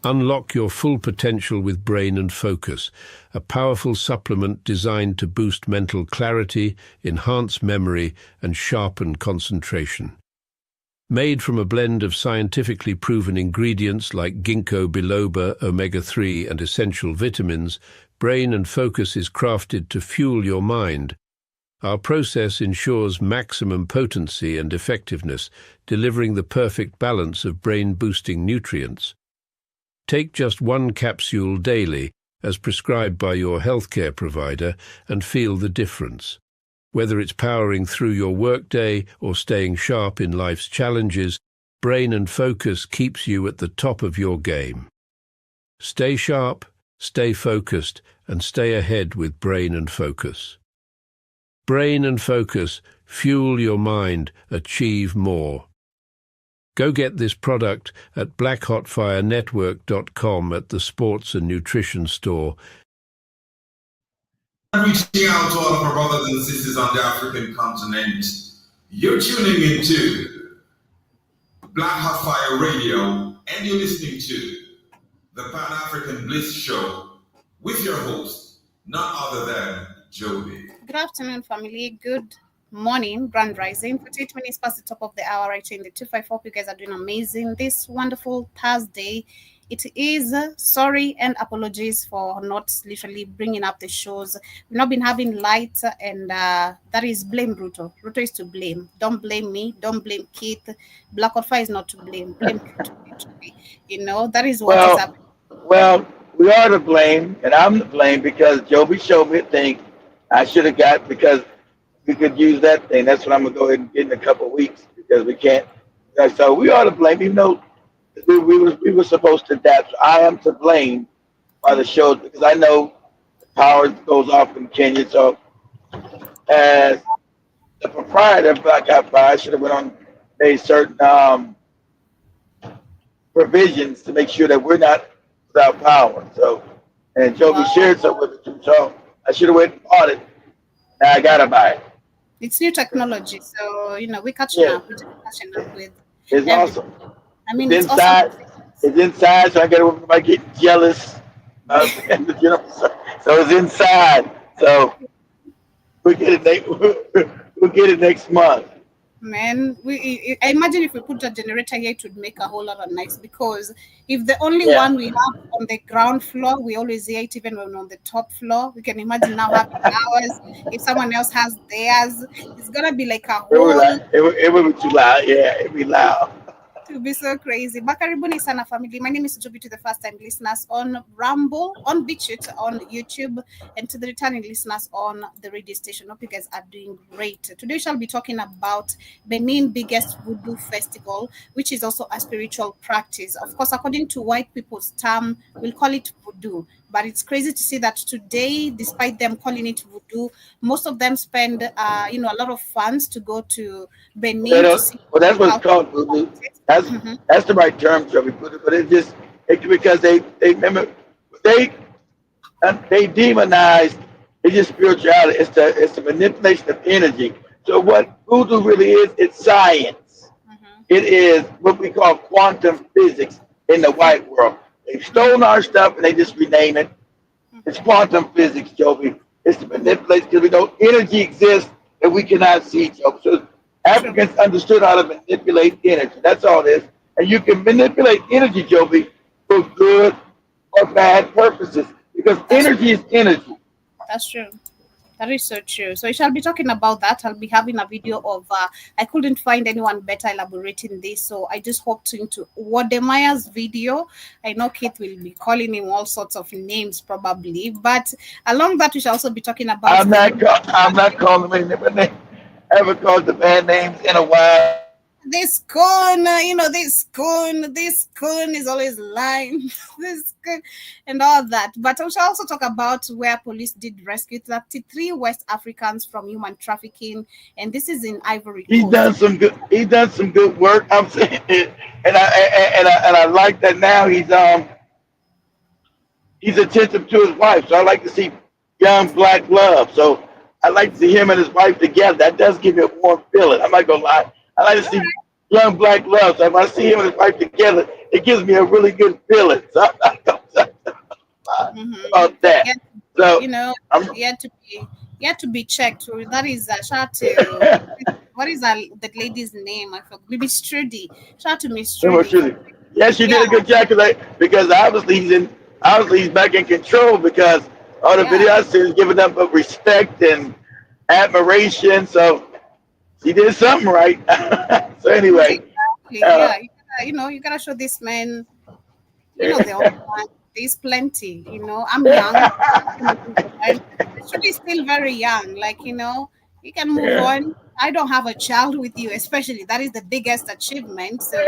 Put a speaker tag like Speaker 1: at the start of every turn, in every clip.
Speaker 1: Unlock your full potential with Brain and Focus, a powerful supplement designed to boost mental clarity, enhance memory, and sharpen concentration. Made from a blend of scientifically proven ingredients like ginkgo biloba, omega-3, and essential vitamins, Brain and Focus is crafted to fuel your mind. Our process ensures maximum potency and effectiveness, delivering the perfect balance of brain-boosting nutrients. Take just one capsule daily, as prescribed by your healthcare provider, and feel the difference. Whether it's powering through your workday or staying sharp in life's challenges, Brain and Focus keeps you at the top of your game. Stay sharp, stay focused, and stay ahead with Brain and Focus. Brain and Focus, fuel your mind, achieve more. Go get this product at blackhotfirenetwork.com at the Sports and Nutrition Store.
Speaker 2: I'm reaching out to all of our brothers and sisters on the African continent. You're tuning into Black Hot Fire Radio, and you're listening to the Pan-African Bliss Show with your host, none other than Jody.
Speaker 3: Good afternoon, family. Good morning, Grand Rising. 48 minutes past the top of the hour, right here in the 254. You guys are doing amazing this wonderful Thursday. It is sorry and apologies for not literally bringing up the shows. We've not been having light, and that is blame Ruto. Ruto is to blame. Don't blame me. Don't blame Keith. Black Fire is not to blame. Blame Ruto. You know, that is what is happening.
Speaker 4: Well, we are to blame, and I'm to blame because Joby showed me a thing I should have got because we could use that thing. That's what I'm going to go ahead and get in a couple of weeks because we can't. So we are to blame, even though we were supposed to adapt. So I am to blame by the shows because I know the power goes off in Kenya. So as the proprietor of Black Hot Fire, I should have went on made certain provisions to make sure that we're not without power. So, and Joby shared some with it too. So I should have went and bought it. Now I gotta buy it.
Speaker 3: It's new technology, so you know we're catching up. We're catching up with.
Speaker 4: It's awesome.
Speaker 3: I mean,
Speaker 4: it's inside.
Speaker 3: Awesome.
Speaker 4: It's inside, so I gotta worry about getting jealous. You know, so it's inside. So we'll get it next month.
Speaker 3: Man, I imagine if we put a generator here, it would make a whole lot of noise because if the only one we have on the ground floor, we always hear it even when on the top floor. We can imagine now having ours. If someone else has theirs, it's gonna be like a whole.
Speaker 4: It would be too loud. Yeah, it'd be loud.
Speaker 3: To be so crazy. Bakaribuni sana family. My name is Joby to the first time listeners on Rumble, on BitChute, on YouTube, and to the returning listeners on the radio station. Hope you guys are doing great. Today we shall be talking about Benin biggest Voodoo festival, which is also a spiritual practice. Of course, according to white people's term, we'll call it Voodoo. But it's crazy to see that today, despite them calling it Voodoo, most of them spend, a lot of funds to go to Benin.
Speaker 4: That's what it's called, Voodoo. That's the right term, Joby. But it's because they demonize it's just spirituality. It's the manipulation of energy. So what Voodoo really is, it's science. It is what we call quantum physics in the white world. They've stolen our stuff and they just rename it. It's quantum physics, Joby. It's the manipulation because we know energy exists that we cannot see, Joby. So Africans understood how to manipulate energy. That's all it is. And you can manipulate energy, Joby, for good or bad purposes because energy is energy.
Speaker 3: That's true. That is so true. So we shall be talking about that. I'll be having a video of, I couldn't find anyone better elaborating this. So I just hopped into Wademaya's video. I know Keith will be calling him all sorts of names probably. But along that, we shall also be talking about...
Speaker 4: I'm not calling him any name. I haven't called the band names in a while.
Speaker 3: This coon is always lying. This coon and all that. But we shall also talk about where police did rescue 33 West Africans from human trafficking, and this is in Ivory Coast.
Speaker 4: He done some good work. I'm saying it, and I like that now he's attentive to his wife. So I like to see young black love. So I like to see him and his wife together. That does give me a warm feeling. I'm not gonna lie. I like to see young black love. So if I see him and his wife together, it gives me a really good feeling. So I'm not gonna talk about that.
Speaker 3: Yeah,
Speaker 4: So
Speaker 3: you know,
Speaker 4: I'm
Speaker 3: you had to be checked. So that is shout out to what is that lady's name? I forgot. Maybe Strudy. Shout out to Miss Strudy for
Speaker 4: yes, you
Speaker 3: yeah,
Speaker 4: did a good job because obviously he's back in control because all the
Speaker 3: yeah.
Speaker 4: video I see is giving them respect and admiration. So he did something right. So anyway,
Speaker 3: Exactly.
Speaker 4: uh,
Speaker 3: Yeah. You gotta show this man, the other one. There's plenty, I'm young. I can move on. Actually still very young. Like, you can move
Speaker 4: yeah.
Speaker 3: on. I don't have a child with you, especially. That is the biggest achievement. So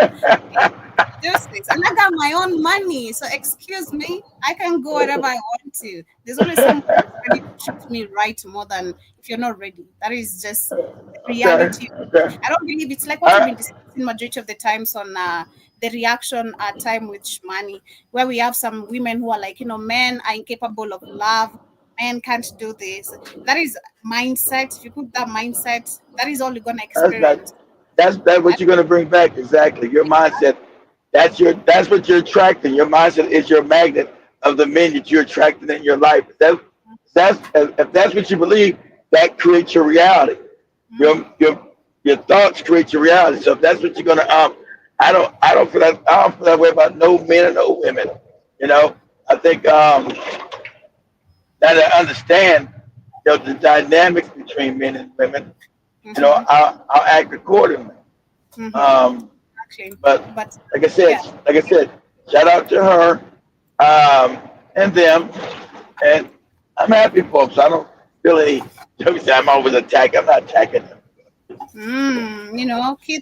Speaker 3: just this. And I got my own money. So excuse me. I can go wherever I want to. There's always someone who's ready to treat me right more than if you're not ready. That is just the
Speaker 4: Okay.
Speaker 3: reality.
Speaker 4: Okay.
Speaker 3: I don't believe it's like what we've
Speaker 4: Uh,
Speaker 3: been discussing majority of the times on the reaction at time with Shmani, where we have some women who are like, men are incapable of love, men can't do this. That is mindset. If you put that mindset, that is all you're gonna
Speaker 4: that's not.
Speaker 3: experience.
Speaker 4: That's
Speaker 3: I,
Speaker 4: what you're gonna bring back exactly. Your mindset. That's what you're attracting. Your mindset is your magnet of the men that you're attracting in your life. That's if that's what you believe, that creates your reality.
Speaker 3: mm,
Speaker 4: Your thoughts create your reality. So if that's what you're gonna I don't feel that way about no men or no women. You know, I think that I understand the dynamics between men and women.
Speaker 3: mm-hmm,
Speaker 4: I'll act accordingly.
Speaker 3: mm-hmm,
Speaker 4: Um,
Speaker 3: exactly.
Speaker 4: but
Speaker 3: But
Speaker 4: like I said,
Speaker 3: yeah.
Speaker 4: shout out to her and them, and I'm happy, folks. I don't feel any. I'm always attacking. I'm not attacking them.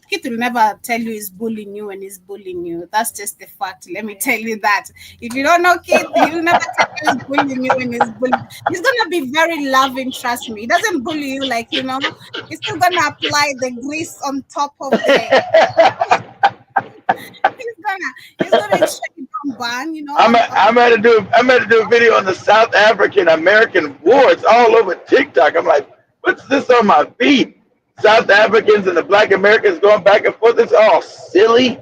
Speaker 3: Kid will never tell you he's bullying you when he's bullying you. That's just the fact. Let me tell you that. If you don't know Kid, he'll never tell you he's bullying you when he's bullying. He's gonna be very loving, trust me. He doesn't bully you like, he's still gonna apply the grease on top of the he's gonna ensure you don't burn,
Speaker 4: I'm at to do a video on the South African American war. It's all over TikTok. I'm like, what's this on my feed? South Africans and the Black Americans going back and forth. It's all silly.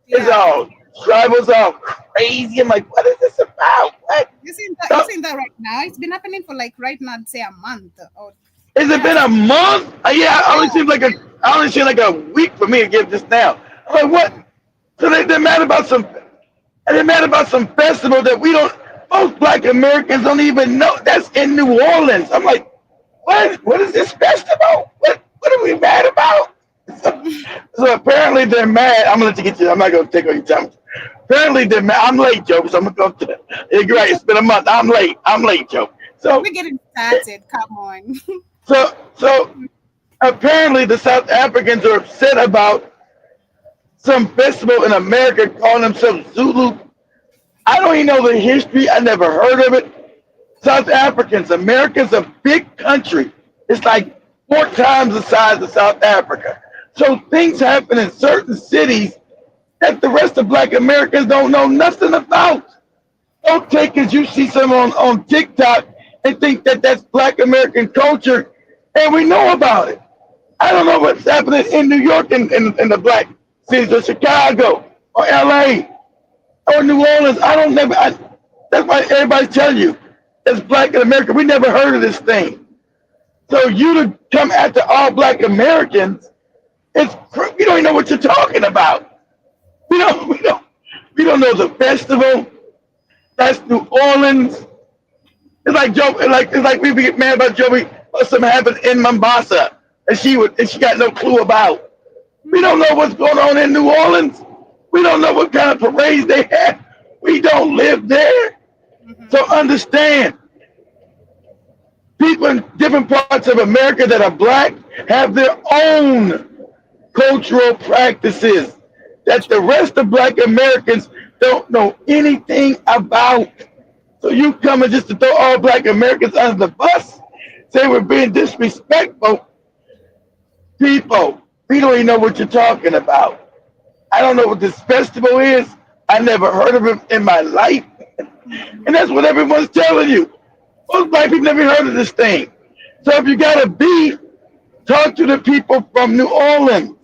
Speaker 4: It's
Speaker 3: yeah.
Speaker 4: all tribal. It's all crazy. I'm like, what is this about? What?
Speaker 3: You
Speaker 4: So,
Speaker 3: seen that right now? It's been happening for like right now, I'd say a month. Or
Speaker 4: has it
Speaker 3: yeah,
Speaker 4: been a month? Yeah, I only seem like a week for me to give this now. I'm like, what? So they're mad about some festival that we don't. Most Black Americans don't even know that's in New Orleans. I'm like, what? What is this festival? What are we mad about? So, so apparently they're mad. I'm gonna let you get you. I'm not gonna take all your time. Apparently they're mad. I'm late, Joe. So I'm gonna go to. You're right. It's been a month. I'm late. I'm late, Joe. So
Speaker 3: we're getting started. Come on.
Speaker 4: so apparently the South Africans are upset about some festival in America calling themselves Zulu. I don't even know the history. I never heard of it. South Africans, America's a big country. It's like 4 times the size of South Africa. So things happen in certain cities that the rest of Black Americans don't know nothing about. Don't take as you see some on TikTok and think that that's Black American culture, and we know about it. I don't know what's happening in New York and in the Black cities or Chicago or LA or New Orleans. That's why everybody's telling you it's Black in America. We never heard of this thing. So you to come after all Black Americans, we don't even know what you're talking about. We don't we don't we don't know the festival. That's New Orleans. It's like we get mad about Joey. Something happened in Mombasa, and she got no clue about. We don't know what's going on in New Orleans. We don't know what kind of parades they have. We don't live there. So understand, people in different parts of America that are Black have their own cultural practices that the rest of Black Americans don't know anything about. So you coming just to throw all Black Americans under the bus, say we're being disrespectful. People, we don't even know what you're talking about. I don't know what this festival is. I never heard of it in my life. And that's what everyone's telling you. Most Black people never heard of this thing. So if you got a beef, talk to the people from New Orleans.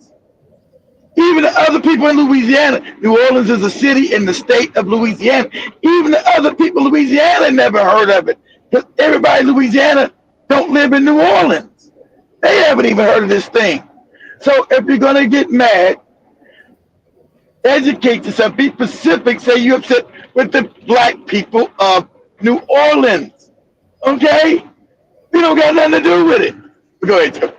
Speaker 4: Even the other people in Louisiana, New Orleans is a city in the state of Louisiana. Even the other people in Louisiana never heard of it. Because everybody in Louisiana don't live in New Orleans. They haven't even heard of this thing. So if you're going to get mad, educate yourself. Be specific. Say you're upset with the black people of New Orleans. Okay? We don't got nothing to do with it. Go ahead, Joe.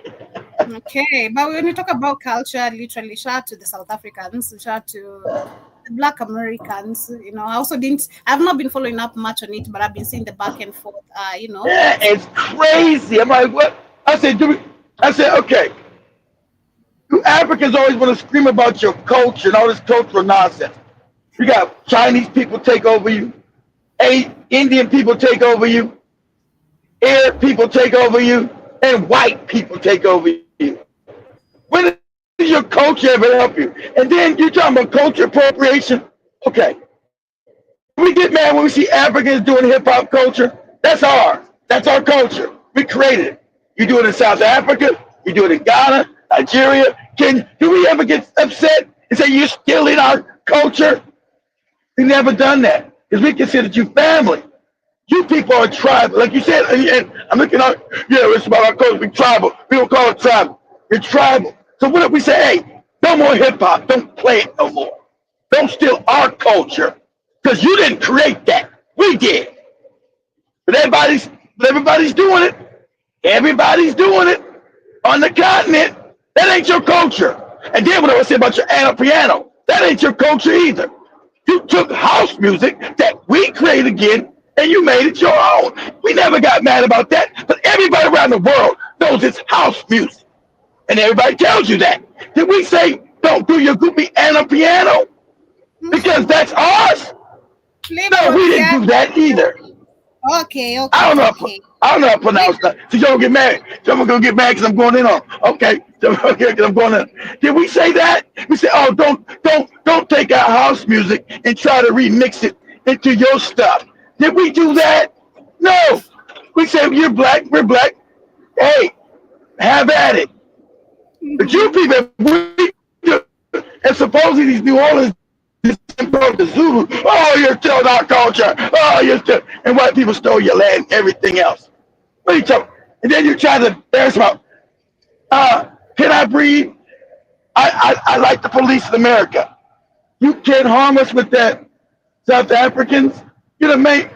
Speaker 3: Okay, but when we talk about culture, literally, shout out to the South Africans, shout out to the Black Americans. I also I've not been following up much on it, but I've been seeing the back and forth.
Speaker 4: Yeah, it's crazy. I'm like, what? I said, okay. You Africans always want to scream about your culture and all this cultural nonsense. You got Chinese people take over you, Indian people take over you, Arab people take over you, and white people take over you. When does your culture ever help you? And then you're talking about culture appropriation. Okay. We get mad when we see Africans doing hip hop culture. That's ours. That's our culture. We created it. You do it in South Africa. You do it in Ghana, Nigeria. Do we ever get upset and say you're stealing our culture? We never done that because we consider you family. You people are tribal. Like you said, and I'm looking at, it's about our culture. We're tribal. We don't call it tribal. We're tribal. So what if we say, hey, no more hip hop. Don't play it no more. Don't steal our culture because you didn't create that. We did. But everybody's doing it. Everybody's doing it on the continent. That ain't your culture. And then what I say about your piano, that ain't your culture either. You took house music that we created again and you made it your own. We never got mad about that, but everybody around the world knows it's house music. And everybody tells you that. Did we say, don't do your groupie and a piano? Because that's ours? No, we didn't do that either.
Speaker 3: Okay.
Speaker 4: I don't know how to pronounce that. So y'all get mad. Someone gonna get mad because I'm going in on. Okay, because I'm going in. Did we say that? We said, oh, don't take our house music and try to remix it into your stuff. Did we do that? No. We said you're black, we're black. Hey, have at it. But you people, and supposedly these New Orleans the Zulu, oh, you're still our culture. Oh, you're still, and white people stole your land, everything else. What are you talking? And then you try to embarrass about, can I breathe? I like the police in America. You can't harm us with that, South Africans. You're the main.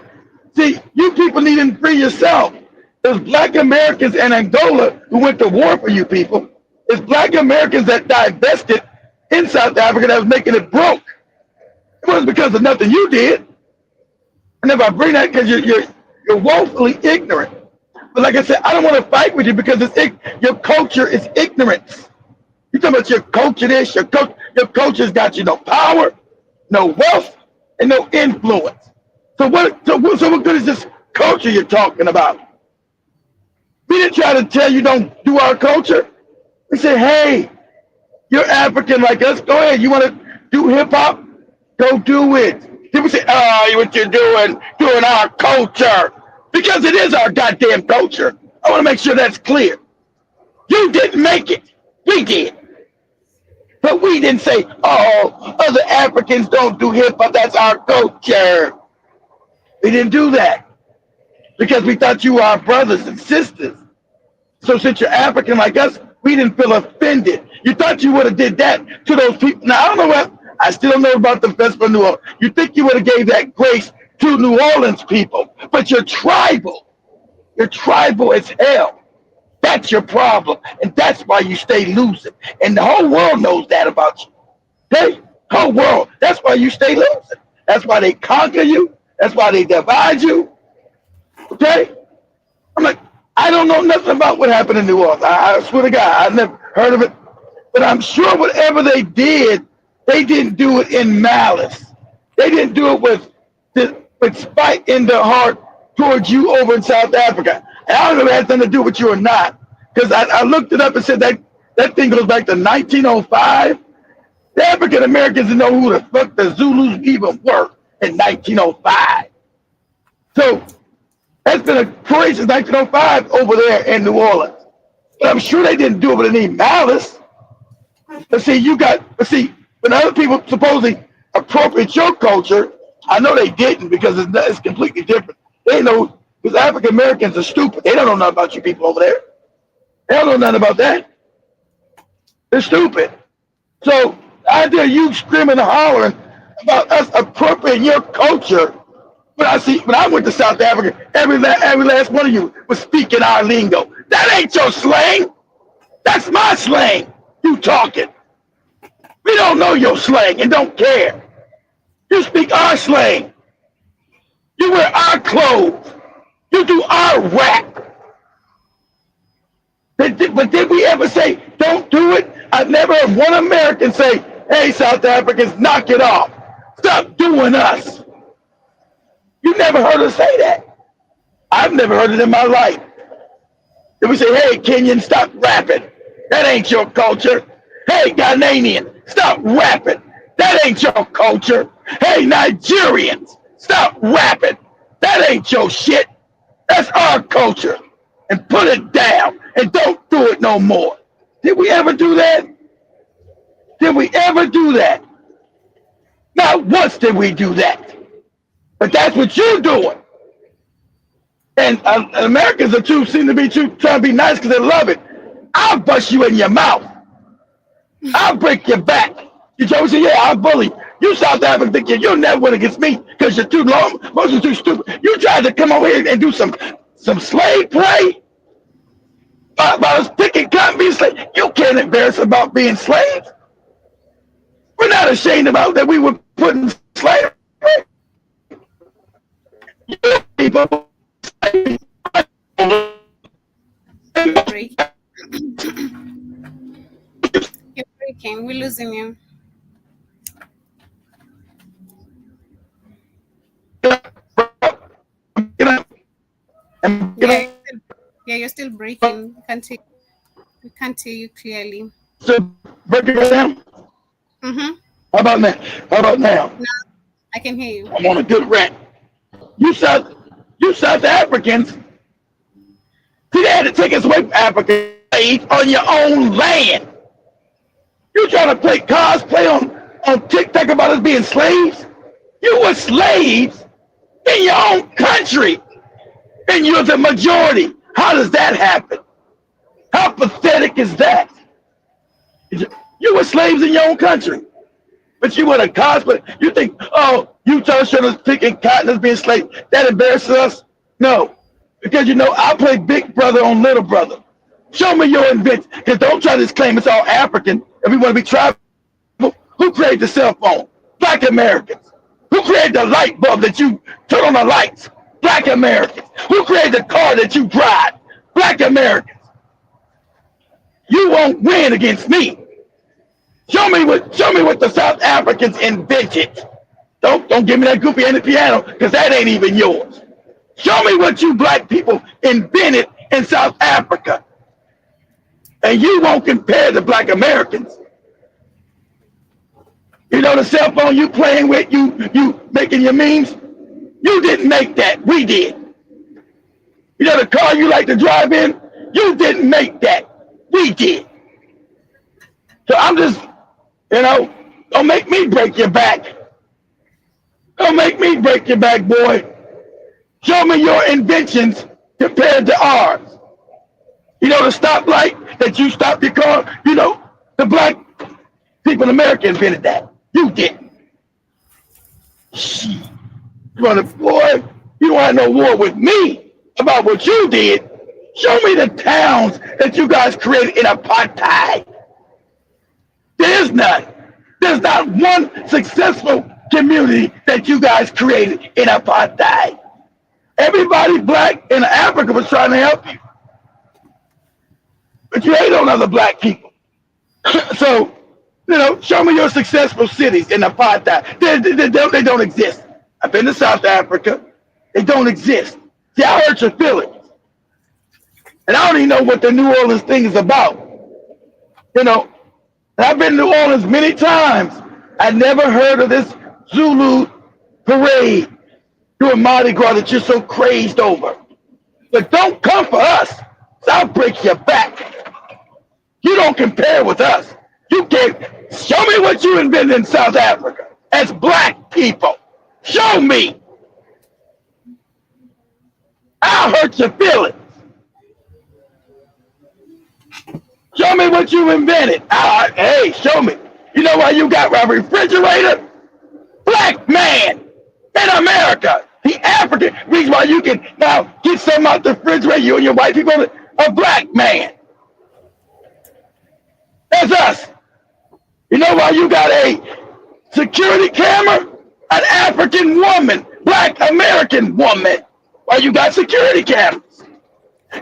Speaker 4: See, you people need to free yourself. There's black Americans in Angola who went to war for you people. There's black Americans that divested in South Africa that was making it broke. It wasn't because of nothing you did. And if I bring that because you're woefully ignorant. But like I said, I don't want to fight with you because your culture is ignorance. You talking about your culture this, your culture's got you no power, no wealth, and no influence. So what good is this culture you're talking about? We didn't try to tell you don't do our culture. We said, hey, you're African like us. Go ahead. You want to do hip hop? Go do it. Then we say, oh, what you're doing our culture. Because it is our goddamn culture. I want to make sure that's clear. You didn't make it. We did. But we didn't say, oh, other Africans don't do hip hop. That's our culture. We didn't do that. Because we thought you were our brothers and sisters. So since you're African like us, we didn't feel offended. You thought you would have did that to those people. Now, I don't know what. I still don't know about the Festival of New Orleans. You think you would have gave that grace to New Orleans people, but you're tribal. You're tribal as hell. That's your problem, and that's why you stay losing. And the whole world knows that about you. Okay? Whole world. That's why you stay losing. That's why they conquer you. That's why they divide you. Okay? I'm like, I don't know nothing about what happened in New Orleans. I swear to God, I've never heard of it. But I'm sure whatever they did, they didn't do it in malice. They didn't do it with spite in their heart towards you over in South Africa. And I don't know if it has nothing to do with you or not. Because I looked it up and said that thing goes back to 1905. The African Americans didn't know who the fuck the Zulus even were in 1905. So that's been a crazy since 1905 over there in New Orleans. But I'm sure they didn't do it with any malice. But see, when other people supposedly appropriate your culture, I know they didn't because it's completely different. They know because African Americans are stupid. They don't know nothing about you people over there. They don't know nothing about that. They're stupid. So the idea of you screaming and hollering about us appropriating your culture. When I went to South Africa, every last one of you was speaking our lingo. That ain't your slang. That's my slang. You talking. We don't know your slang and don't care. You speak our slang. You wear our clothes. You do our rap. But did we ever say, don't do it? I've never heard one American say, hey, South Africans, knock it off. Stop doing us. You never heard us say that. I've never heard it in my life. Did we say, hey, Kenyan, stop rapping. That ain't your culture. Hey, Ghanaian, stop rapping. That ain't your culture. Hey, Nigerians, stop rapping. That ain't your shit. That's our culture. And put it down and don't do it no more. Did we ever do that? Did we ever do that? Not once did we do that. But that's what you're doing. And Americans seem to be trying to be nice because they love it. I'll bust you in your mouth. I'll break your back. You told me, yeah, I'll bully you. South African think you'll never win against me because you're too long. Most are too stupid. You tried to come over here and do some slave play about us picking cotton being slaves. You can't embarrass about being slaves. We're not ashamed about that we were put in slavery. You people.
Speaker 3: You're breaking. We're losing you. Yeah, you're still breaking. We can't hear you clearly.
Speaker 4: So breaking right down.
Speaker 3: Mm-hmm.
Speaker 4: How about now?
Speaker 3: No, I can hear you.
Speaker 4: I'm on a good rant. You South Africans, see, they had to take us away from Africa on your own land. You trying to play cosplay on TikTok about us being slaves? You were slaves in your own country, and you're the majority. How does that happen? How pathetic is that? You were slaves in your own country, but you want to cosplay. You think, oh, Utah should have taken cotton as being slaves. That embarrasses us? No, because I play big brother on little brother. Show me your invention, because don't try to claim it's all African and we want to be tribal. Who created the cell phone? Black Americans. Who created the light bulb that you turn on the lights? Black Americans. Who created the car that you drive? Black Americans. You won't win against me. Show me what the South Africans invented. Don't give me that goofy on the piano, because that ain't even yours. Show me what you black people invented in South Africa. And you won't compare to Black Americans. The cell phone you playing with, you making your memes, you didn't make that. We did. The car you like to drive in, you didn't make that. We did. So I'm just, don't make me break your back. Don't make me break your back, boy. Show me your inventions compared to ours. The stoplight that you stop your car, the black people in America invented that. You didn't. Shit. You don't want no war with me about what you did. Show me the towns that you guys created in apartheid. There's none. There's not one successful community that you guys created in apartheid. Everybody black in Africa was trying to help you. But you hate on other black people. So, show me your successful cities in apartheid. They don't exist. I've been to South Africa. They don't exist. See, I hurt your feelings. And I don't even know what the New Orleans thing is about. And I've been to New Orleans many times. I never heard of this Zulu parade doing Mardi Gras that you're so crazed over. But don't come for us. I'll break your back. You don't compare with us. You can't show me what you invented in South Africa as black people. Show me. I'll hurt your feelings. Show me what you invented. Hey, show me. You know why you got a refrigerator? Black man in America. The African. Reason why you can now get something out the refrigerator, you and your white people, a black man. That's us. You know why you got a security camera? An African woman, black American woman. Why you got security cameras?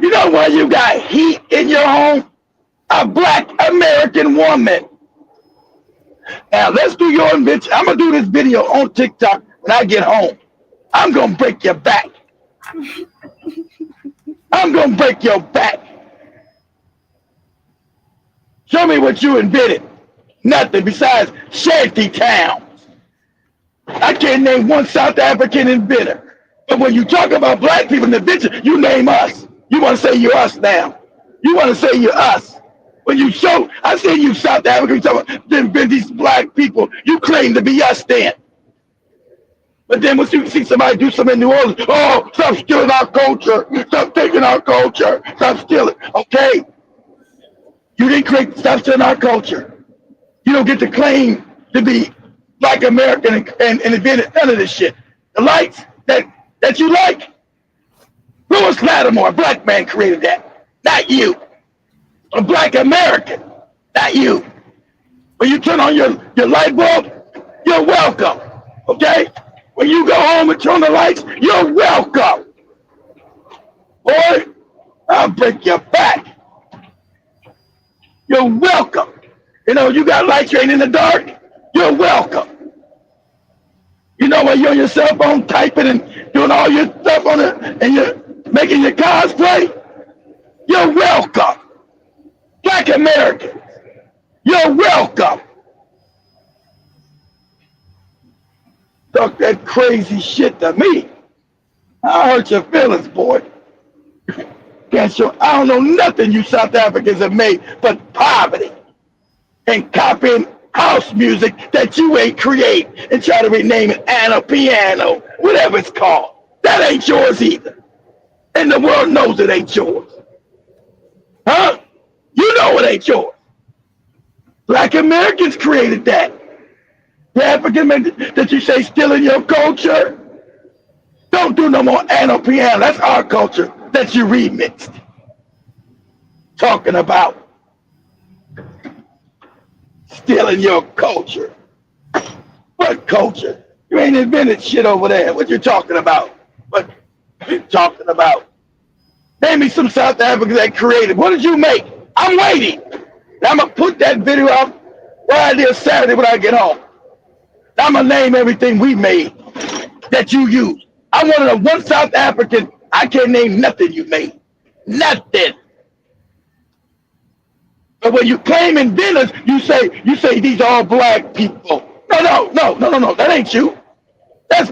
Speaker 4: You know why you got heat in your home? A black American woman. Now let's do your invention. I'm gonna do this video on TikTok when I get home. I'm gonna break your back. I'm gonna break your back. Show me what you invented. Nothing besides shanty towns. I can't name one South African inventor. But when you talk about black people in invention, you name us. You want to say you're us now. You want to say you're us. When you show, I say you South African, you talk about these black people, you claim to be us then. But then once you see somebody do something in New Orleans, oh, stop stealing our culture. Stop taking our culture. Stop stealing. Okay. You didn't create, stop stealing our culture. You don't get to claim to be black American and invented none of this shit. The lights that you like, Louis Lattimore, a black man created that. Not you. A black American. Not you. When you turn on your light bulb, you're welcome. Okay? When you go home and turn on the lights, you're welcome. Boy, I'll break your back. You're welcome. You know, you got lights, you ain't in the dark, you're welcome. You know, when you're on your cell phone typing and doing all your stuff on it, and you're making your cosplay, you're welcome. Black Americans, you're welcome. Talk that crazy shit to me. I hurt your feelings, boy. Can't show, I don't know nothing you South Africans have made but poverty and copying house music that you ain't create and try to rename it Anna Piano, whatever it's called. That ain't yours either. And the world knows it ain't yours. Huh? You know it ain't yours. Black Americans created that. The African men that you say stealing your culture, don't do no more Anna Piano. That's our culture that you remixed. Talking about stealing your culture. What culture? You ain't invented shit over there. What you talking about? What you talking about? Name me some South Africans that created. What did you make? I'm waiting. Now I'm going to put that video up Friday Saturday when I get home. Now I'm going to name everything we made that you used. I wanted a one South African. I can't name nothing you made. Nothing. But when you claim inventors, you say these are all black people. No. That ain't you. That's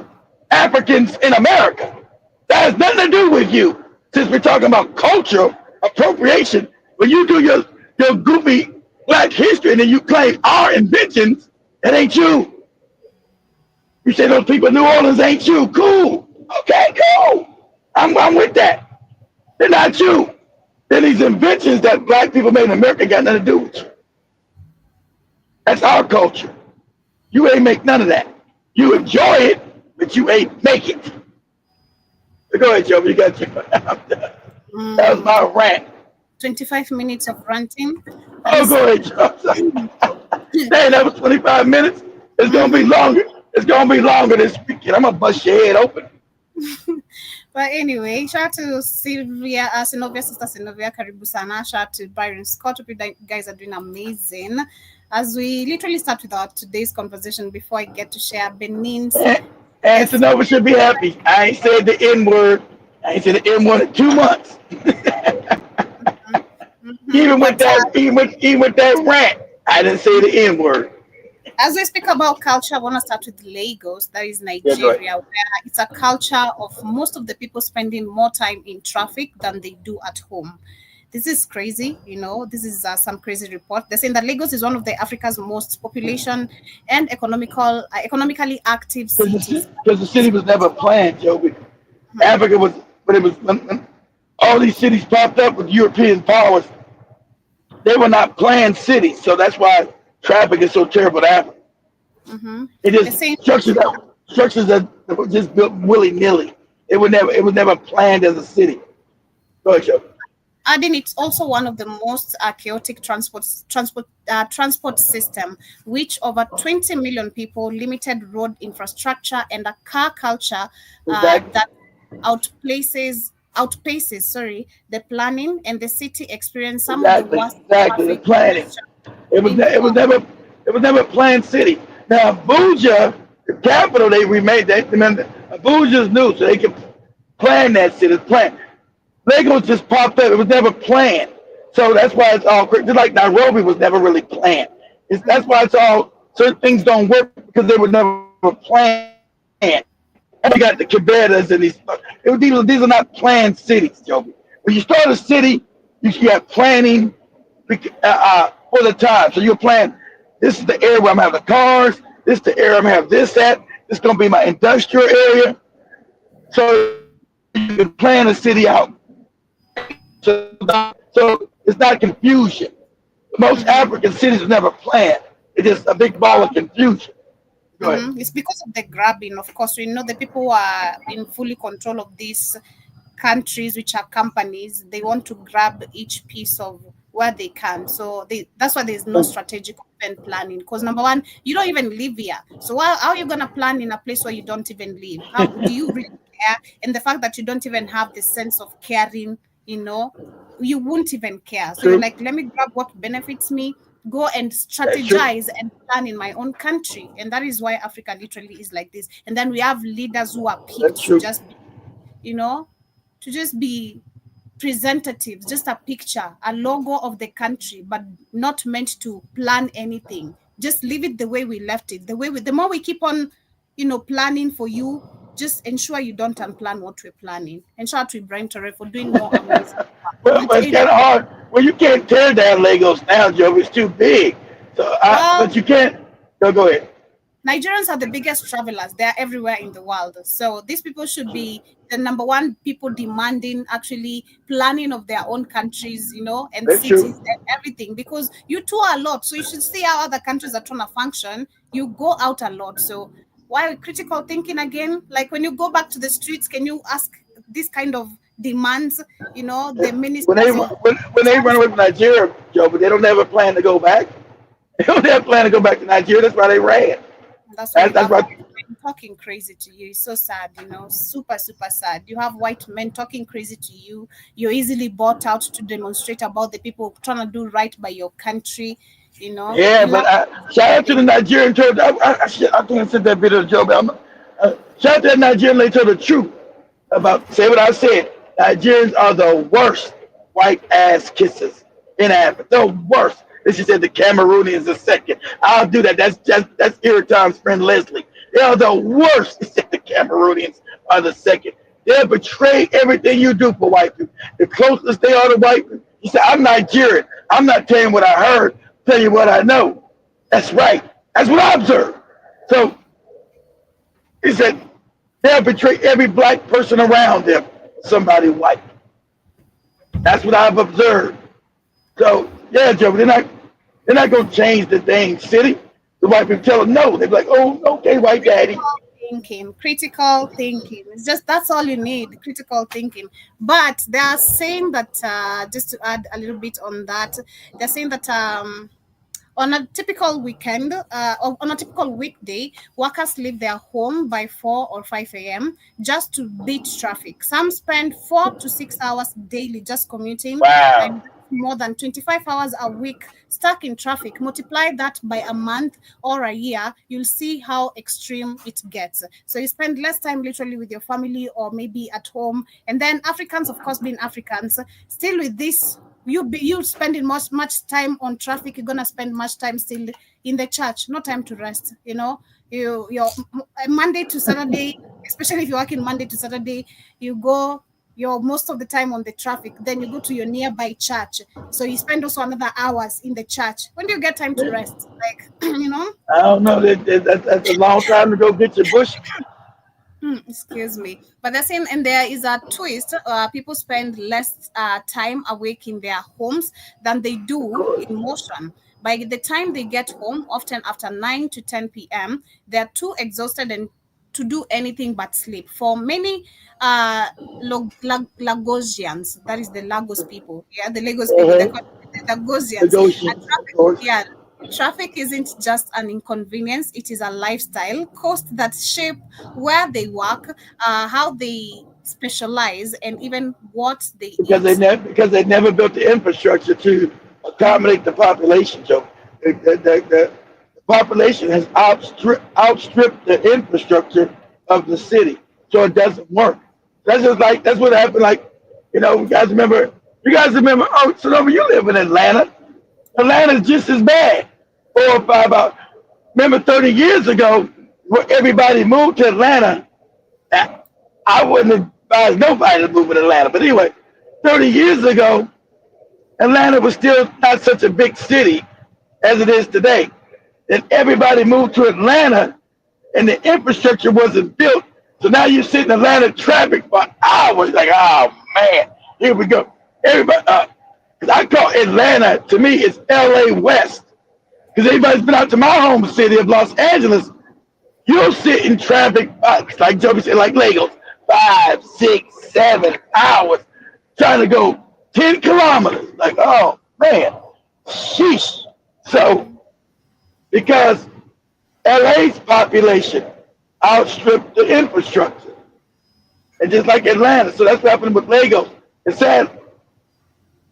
Speaker 4: Africans in America. That has nothing to do with you. Since we're talking about cultural appropriation, when you do your goofy black history and then you claim our inventions, that ain't you. You say those people in New Orleans ain't you. Cool. Okay, cool. I'm with that. They're not you. Then these inventions that black people made in America got nothing to do with you. That's our culture. You ain't make none of that. You enjoy it, but you ain't make it. So go ahead, Joe. You got your. That was my rant.
Speaker 3: 25 minutes of ranting.
Speaker 4: Oh, go ahead, Joe. Hey, that was 25 minutes. It's gonna be longer. It's gonna be longer this weekend. I'm gonna bust your head open.
Speaker 3: But anyway, shout out to Sylvia, Synovia, Sister Synovia, Karibu Sana. Shout out to Byron Scott. Hope you guys are doing amazing. As we literally start with our today's conversation, before I get to share Benin's.
Speaker 4: And Synovia should be happy. I ain't said the N word. I ain't said the N word in 2 months. Even with that rant, I didn't say the N word.
Speaker 3: As we speak about culture, I want to start with Lagos, that is Nigeria, where it's a culture of most of the people spending more time in traffic than they do at home. This is crazy, this is some crazy report. They're saying that Lagos is one of the Africa's most population and economically active cities.
Speaker 4: Because the city was never planned, Joby. Africa was, but it was when all these cities popped up with European powers. They were not planned cities, so that's why traffic is so terrible to Africa. It
Speaker 3: They're
Speaker 4: is
Speaker 3: saying
Speaker 4: structures that were just built willy nilly. It was never planned as a city. Go ahead, Joby.
Speaker 3: adding it's also one of the most chaotic transport system, which over 20 million people, limited road infrastructure, and a car culture
Speaker 4: Exactly.
Speaker 3: that outpaces the planning, and the city experienced some of the
Speaker 4: Exactly.
Speaker 3: worst
Speaker 4: Exactly. The
Speaker 3: traffic
Speaker 4: planning.
Speaker 3: congestion
Speaker 4: It was
Speaker 3: in the
Speaker 4: ne-
Speaker 3: world.
Speaker 4: it was never a planned city. Now Abuja, the capital, they remade. They remember Abuja is new, so they can plan that city. It's planned. Lagos just popped up. It was never planned. So that's why it's all just like Nairobi was never really planned. That's why it's all certain things don't work because they were never planned. And we got the Cabetas and these are not planned cities, Joby. When you start a city, you got planning for the time. So you're planning. This is the area where I'm gonna have the cars. This is the area I'm gonna have this at. This is gonna be my industrial area. So you can plan a city out. So it's not confusion. Most African cities are never planned. It's just a big ball of confusion. Go ahead.
Speaker 3: It's because of the grabbing. Of course, we know the people who are in fully control of these countries, which are companies. They want to grab each piece of where they can. So that's why there's no strategic open planning. Because number one, you don't even live here. So how are you gonna plan in a place where you don't even live? How do you really care? And the fact that you don't even have the sense of caring, you won't even care. So you're
Speaker 4: True.
Speaker 3: like, let me grab what benefits me, go and
Speaker 4: That's true.
Speaker 3: strategize and plan in my own country. And that is why Africa literally is like this. And then we have leaders who are
Speaker 4: That's
Speaker 3: picked to
Speaker 4: true.
Speaker 3: just be, you know, to just be representatives, just a picture, a logo of the country, but not meant to plan anything. Just leave it the way we left it. The more we keep on, planning for you, just ensure you don't unplan what we're planning. And shout out to Ibrahim Torre for doing more amazing work.
Speaker 4: Well,
Speaker 3: Not
Speaker 4: it's
Speaker 3: any,
Speaker 4: kind of hard. Well, you can't tear down Lagos now, Joe. It's too big.
Speaker 3: well,
Speaker 4: But you can't. No, go ahead.
Speaker 3: Nigerians are the biggest travelers. They're everywhere in the world. So these people should be the number one people demanding actually planning of their own countries, and
Speaker 4: That's
Speaker 3: cities
Speaker 4: true.
Speaker 3: and everything, because you tour a lot. So you should see how other countries are trying to function. You go out a lot. So why critical thinking again? Like when you go back to the streets, can you ask this kind of demands, the
Speaker 4: When they
Speaker 3: ministers of
Speaker 4: when they run away from Nigeria, Joe, but they don't ever plan to go back. They don't ever plan to go back to Nigeria. That's why they ran.
Speaker 3: That's why you
Speaker 4: That's
Speaker 3: have
Speaker 4: why.
Speaker 3: men talking crazy to you. It's so sad, super, super sad. You have white men talking crazy to you. You're easily bought out to demonstrate about the people trying to do right by your country.
Speaker 4: Yeah,
Speaker 3: You
Speaker 4: but
Speaker 3: love
Speaker 4: shout out to the Nigerian church. I can't send that video, Joe. But shout out to that Nigerian. They told the truth about. Say what I said. Nigerians are the worst white ass kissers in Africa. The worst. And she said the Cameroonians are second. I'll do that. That's Iritam's friend Leslie. They are the worst. She said the Cameroonians are the second. They'll betray everything you do for white people. The closest they are to white people. He said, I'm Nigerian. I'm not telling what I heard. Tell you what I know. That's right. That's what I observed. So he said they'll betray every black person around them. Somebody white. That's what I've observed. So yeah, Joe, they're not gonna change the dang city. The white people tell them no. They're like, oh, okay, white daddy.
Speaker 3: critical thinking. It's just that's all you need, critical thinking. But they are saying that just to add a little bit on that, they're saying that on a typical weekend, or on a typical weekday, workers leave their home by 4 or 5 a.m. just to beat traffic. Some spend 4 to 6 hours daily just commuting,
Speaker 4: Wow.
Speaker 3: and more than 25 hours a week stuck in traffic. Multiply that by a month or a year, you'll see how extreme it gets. So you spend less time literally with your family or maybe at home. And then Africans, of course, being Africans, still with this, you spending much time on traffic. You're gonna spend much time still in the church. No time to rest. You're Monday to Saturday, especially if you're working Monday to Saturday, you go you're most of the time on the traffic. Then you go to your nearby church. So you spend also another hours in the church. When do you get time to rest? Like,
Speaker 4: I don't know. That's a long time to go get your bush.
Speaker 3: Excuse me. But they're saying, and there is a twist. People spend less time awake in their homes than they do in motion. By the time they get home, often after 9 to 10 p.m., they're too exhausted and to do anything but sleep. For many Lagosians, that is the Lagos people, the Lagos people, they're
Speaker 4: Uh-huh.
Speaker 3: called the Lagosians. And
Speaker 4: Negotiations, of
Speaker 3: traffic,
Speaker 4: course.
Speaker 3: traffic isn't just an inconvenience, it is a lifestyle cost that shape where they work, how they specialize, and even what they eat.
Speaker 4: Because they never built the infrastructure to accommodate the population. So the population has outstripped the infrastructure of the city, so it doesn't work. That's what happened. Like, you guys remember? You guys remember? Oh, Sonoma, you live in Atlanta. Atlanta's just as bad. 4 or 5 hours. Remember 30 years ago, where everybody moved to Atlanta. I wouldn't advise nobody to move to Atlanta. But anyway, 30 years ago, Atlanta was still not such a big city as it is today. And everybody moved to Atlanta and the infrastructure wasn't built. So now you sit in Atlanta traffic for hours. Like, oh man, here we go. Everybody, because I call Atlanta, to me, it's LA West. Because everybody's been out to my home city of Los Angeles. You'll sit in traffic, like Joby said, like Legos, 5, 6, 7 hours trying to go 10 kilometers. Like, oh man, sheesh. So, because LA's population outstripped the infrastructure. And just like Atlanta, so that's what happened with Lagos. It's sad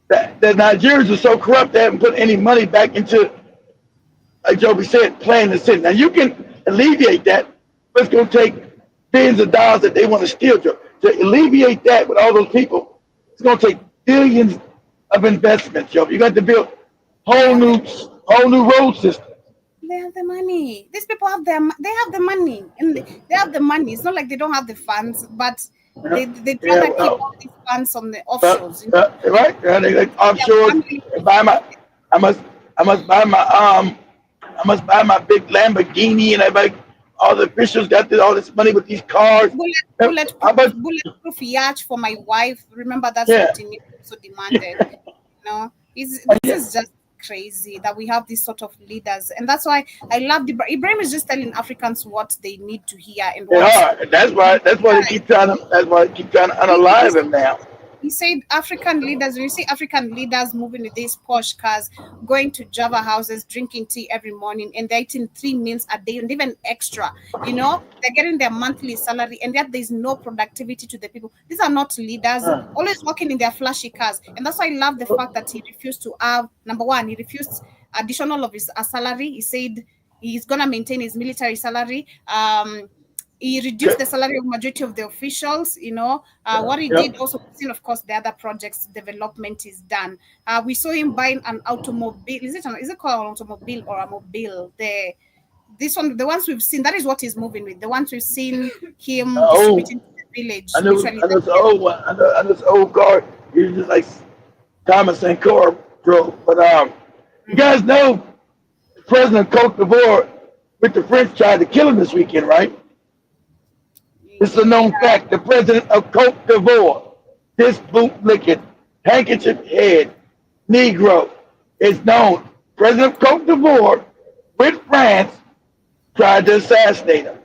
Speaker 4: that the Nigerians are so corrupt they haven't put any money back into, like Joby said, playing the city. Now you can alleviate that, but it's going to take billions of dollars that they want to steal. To alleviate that with all those people, it's going to take billions of investments, Joby. You got to build whole new road systems.
Speaker 3: They have the money. These people have they have the money, and they have the money. It's not like they don't have the funds, but they try to keep all these funds on the offshores.
Speaker 4: Right? They like offshore. I must buy my big Lamborghini, and all the officials got all this money with these cars.
Speaker 3: Bulletproof yacht for my wife. Remember that's what he also demanded. This is just crazy that we have these sort of leaders, and that's why I love Ibrahim is just telling Africans what they need to hear and what.
Speaker 4: That's why they keep trying to unalive him now.
Speaker 3: He said African leaders, when you see African leaders moving with these posh cars, going to Java houses, drinking tea every morning, and they're eating 3 meals a day and even extra. They're getting their monthly salary, and yet there's no productivity to the people. These are not leaders, always walking in their flashy cars. And that's why I love the fact that he refused to have, number one, he refused additional of his salary. He said he's going to maintain his military salary. He reduced the salary of majority of the officials. What he did also, of course, the other projects development is done. We saw him buying an automobile. Is it called an automobile or a mobile? This one, the ones we've seen, that is what he's moving with. The ones we've seen him distributing to the village.
Speaker 4: I know it's old one. I know this old car. He's just like Thomas and Cora drove. But you guys know the president of Cote d'Ivoire with the French tried to kill him this weekend, right? It's a known fact. The president of Cote d'Ivoire, this bootlicking, handkerchief head, Negro, is known. President of Cote d'Ivoire with France tried to assassinate him.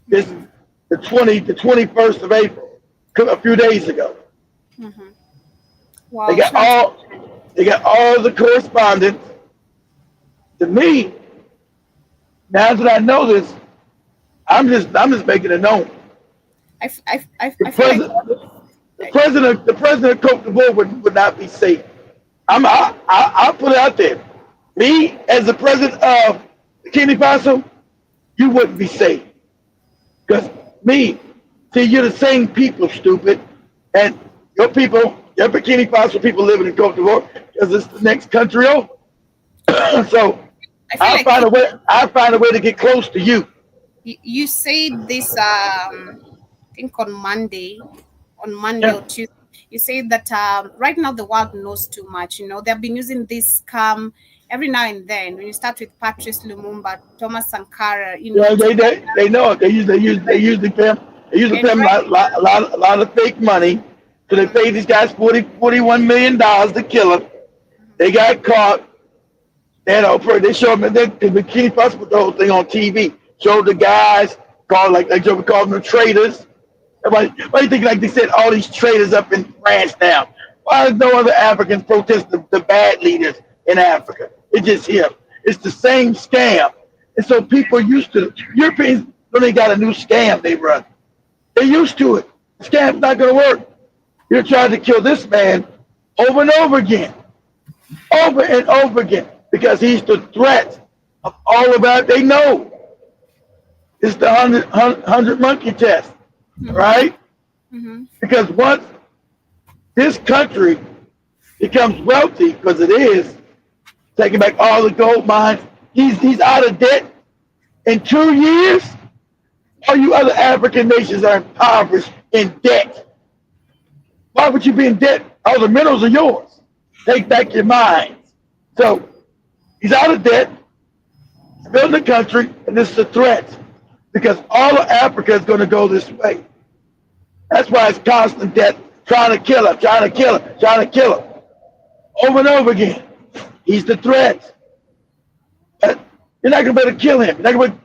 Speaker 4: This is the 21st of April, a few days ago.
Speaker 3: Mm-hmm. Wow.
Speaker 4: They got all the correspondence. To me, now that I know this, I'm just making it known. The president of Cote d'Ivoire would not be safe. I'll put it out there. Me, as the president of Burkina Faso, you wouldn't be safe. Because you're the same people, stupid. And your Burkina Faso people living in Cote d'Ivoire, because it's the next country over. So I'll find a way to get close to you.
Speaker 3: You said this, I think on Monday, on Monday or Tuesday. You say that right now the world knows too much. They've been using this scam every now and then. When you start with Patrice Lumumba, Thomas Sankara,
Speaker 4: Yeah, they know it. They usually pay them a lot of fake money. So they paid these guys $41 million to kill them. They got caught. They showed them the Bikini Plus put the whole thing on TV. Showed the guys called like Joe called them traitors. Why do you think like they said all these traitors up in France now? Why is no other Africans protest the bad leaders in Africa? It's just him. It's the same scam. And so people used to Europeans when they got a new scam they run. They're used to it. The scam's not gonna work. You're trying to kill this man over and over again. Over and over again. Because he's the threat of all of that. They know. It's the 100 monkey test. Right? Because once this country becomes wealthy, because it is, taking back all the gold mines, he's out of debt in 2 years. All you other African nations are impoverished in debt. Why would you be in debt? All the minerals are yours. Take back your mines. So he's out of debt, building the country, and this is a threat because all of Africa is going to go this way. That's why it's constant debt, trying to kill him, trying to kill him, trying to kill him. Over and over again. He's the threat. But you're not going to be able to kill him. You're not going to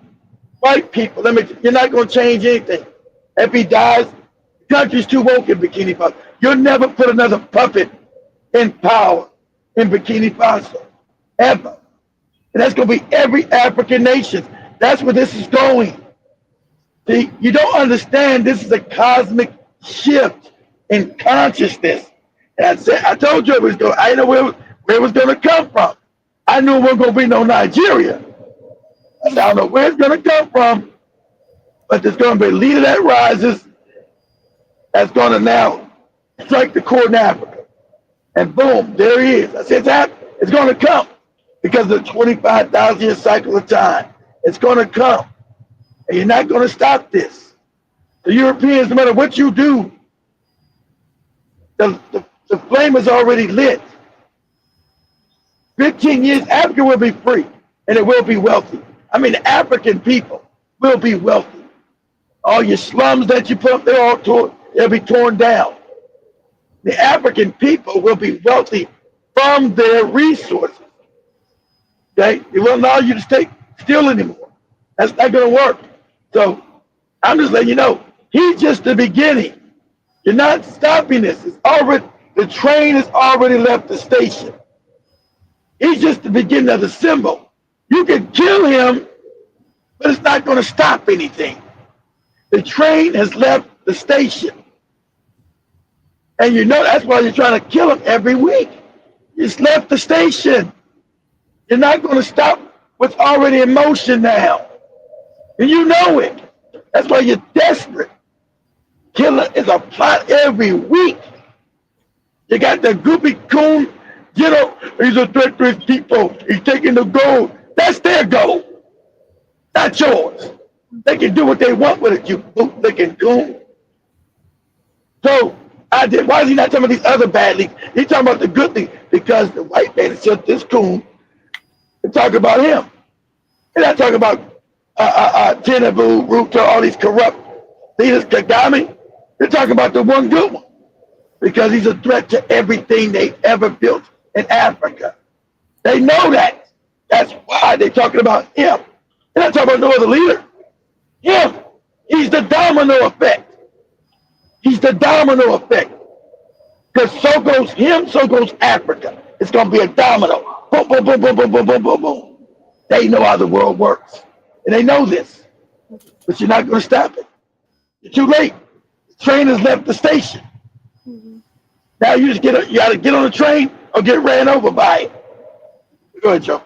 Speaker 4: white people. You're not going to change anything. If he dies, the country's too woke in Bikini Faso. You'll never put another puppet in power in Bikini Faso. Ever. And that's going to be every African nation. That's where this is going. See, you don't understand this is a cosmic shift in consciousness. And I told you it was going. I didn't know where it was going to come from. I knew it wasn't going to be no Nigeria. I said, I don't know where it's going to come from, but there's going to be a leader that rises that's going to now strike the chord in Africa. And boom, there he is. I said, it's going to come because of the 25,000 year cycle of time. It's going to come. And you're not going to stop this. The Europeans, no matter what you do, the flame is already lit. 15 years, Africa will be free and it will be wealthy. I mean, the African people will be wealthy. All your slums that you put up, they'll be torn down. The African people will be wealthy from their resources. Okay? It won't allow you to steal anymore. That's not going to work. So I'm just letting you know, he's just the beginning. You're not stopping this. The train has already left the station. He's just the beginning of the symbol. You can kill him, but it's not going to stop anything. The train has left the station. And you know that's why you're trying to kill him every week. He's left the station. You're not going to stop what's already in motion now. And you know it. That's why you're desperate. Killer is a plot every week. You got the goopy coon, he's a threat to his people. He's taking the gold. That's their gold, not yours. They can do what they want with it, you bootlicking coon. So why is he not talking about these other bad leagues? He's talking about the good league because the white man is just this coon and talk about him. They're not talking about Tinubu, Ruto, all these corrupt leaders, Kagame. They're talking about the one good one because he's a threat to everything they've ever built in Africa. They know that. That's why they're talking about him. They're not talking about no other leader. Him. He's the domino effect. He's the domino effect. Because so goes him, so goes Africa. It's going to be a domino. Boom, boom, boom, boom, boom, boom, boom, boom, boom. They know how the world works. And they know this. But you're not going to stop it. You're too late. The train has left the station. Now you got to get on the train or get ran over by it. Go ahead, Joe.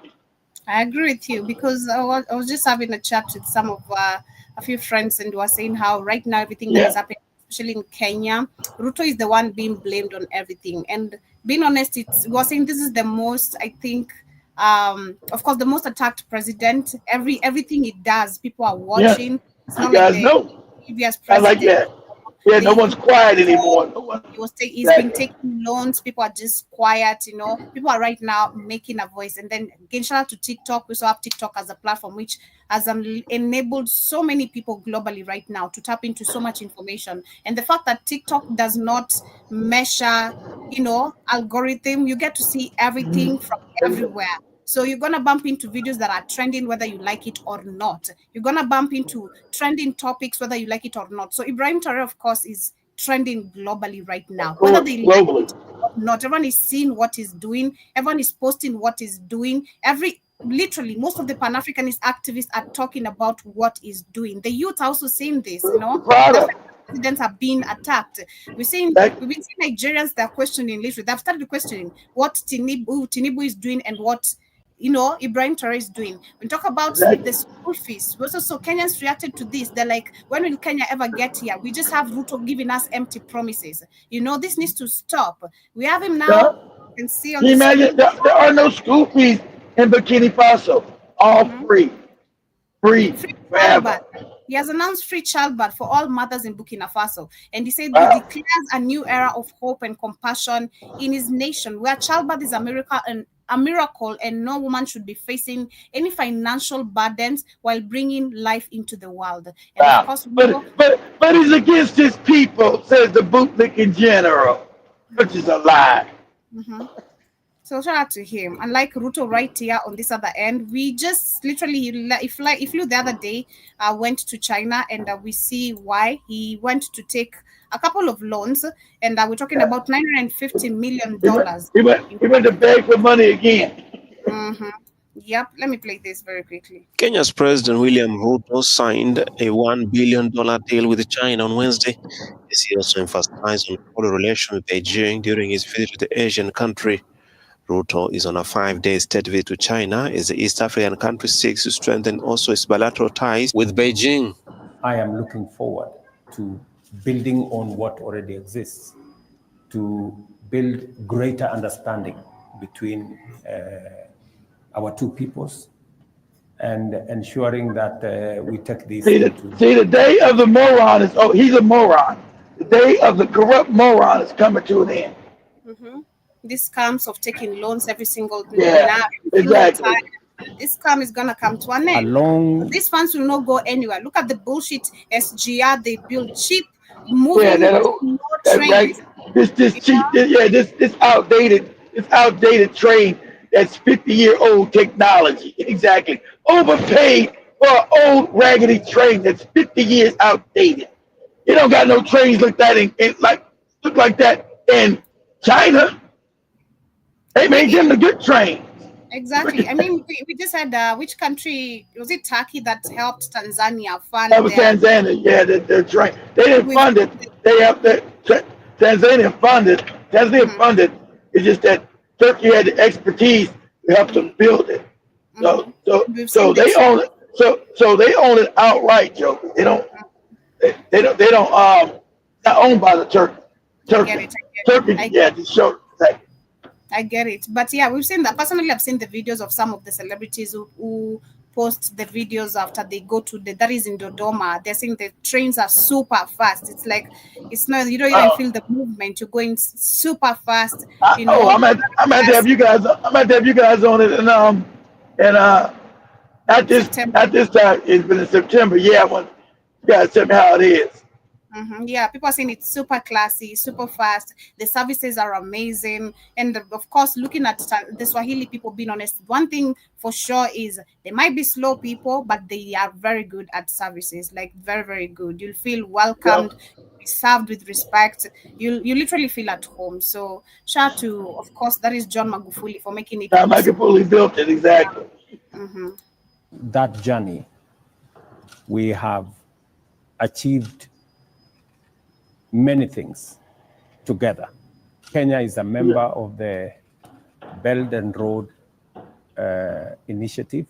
Speaker 3: I agree with you because I was just having a chat with some of a few friends and were saying how right now everything that is happening, especially in Kenya, Ruto is the one being blamed on everything. And being honest, we were saying this is the most, I think, of course, the most attacked president. Everything he does, people are watching. It's not like the previous president.
Speaker 4: I like that. Yeah, no one's quiet anymore. No one.
Speaker 3: He's been taking loans. People are just quiet, People are right now making a voice. And then again, shout out to TikTok. We also have TikTok as a platform which has enabled so many people globally right now to tap into so much information. And the fact that TikTok does not measure, algorithm, you get to see everything from everywhere. So you're going to bump into videos that are trending, whether you like it or not. You're going to bump into trending topics, whether you like it or not. So Ibrahim Traore, of course, is trending globally right now. Whether they like it or not, everyone is seeing what he's doing. Everyone is posting what he's doing. Literally, most of the Pan-Africanist activists are talking about what he's doing. The youth are also saying this, Presidents are being attacked. We've been seeing Nigerians that are questioning, literally, they've started questioning what Tinubu is doing and what Ibrahim Traore is doing. We talk about the school fees. So Kenyans reacted to this. They're like, when will Kenya ever get here? We just have Ruto giving us empty promises. This needs to stop. We have him now. You can see on the
Speaker 4: screen. There are no school fees in Burkina Faso. All free forever.
Speaker 3: He has announced free childbirth for all mothers in Burkina Faso. And he said he declares a new era of hope and compassion in his nation, where childbirth is a miracle and no woman should be facing any financial burdens while bringing life into the world. And of course,
Speaker 4: but he's against his people, says the bootlicking general, which is a lie.
Speaker 3: So shout out to him. Unlike Ruto right here on this other end, we just literally, if flew the other day, went to China, and we see why he went to take a couple of loans, and we're talking about $950 million.
Speaker 4: He went to beg for money again.
Speaker 3: Yep, let me play this very quickly.
Speaker 5: Kenya's President William Ruto signed a $1 billion deal with China on Wednesday. He also emphasized on close relations with Beijing during his visit to the Asian country. Ruto is on a 5-day state visit to China as the East African country seeks to strengthen also its bilateral ties with Beijing.
Speaker 6: I am looking forward to building on what already exists, to build greater understanding between our two peoples and ensuring that we take this.
Speaker 4: See, the day of the moron is, he's a moron. The day of the corrupt moron is coming to an end.
Speaker 3: This scams of taking loans every single day.
Speaker 4: Yeah, exactly.
Speaker 3: This scam is gonna come to an end. These funds will not go anywhere. Look at the bullshit SGR they build, cheap moving.
Speaker 4: Right. This cheap, this outdated train that's 50-year-old technology. Exactly. Overpaid for an old raggedy train that's 50 years outdated. You don't got no trains like that look like that in China. They made them the good train.
Speaker 3: Exactly. I mean, we just had which country was it? Turkey that helped Tanzania fund.
Speaker 4: That was Tanzania. Yeah, the train. They didn't fund it. They have Tanzania funded. Tanzania funded. It's just that Turkey had the expertise to help them build it. So they own it. So they own it outright, Joe. They don't. Not owned by the Turkey. Turkey. Yeah, to show.
Speaker 3: I get it. But yeah, we've seen that. Personally, I've seen the videos of some of the celebrities who post the videos after they go to that is in Dodoma. They're saying the trains are super fast. It's like, it's not, you don't even feel the movement. You're going super fast. I'm
Speaker 4: at to have you guys on it. And at this time, it's been in September. Yeah, when you guys tell me how it is.
Speaker 3: Yeah, people are saying it's super classy, super fast. The services are amazing. And of course, looking at the Swahili people, being honest, one thing for sure is they might be slow people, but they are very good at services, like very, very good. You'll feel welcomed, served with respect. You literally feel at home. So shout out to, of course, that is John Magufuli for making it.
Speaker 4: John Magufuli built it, exactly.
Speaker 6: That journey, we have achieved many things together. Kenya is a member of the Belt and Road Initiative,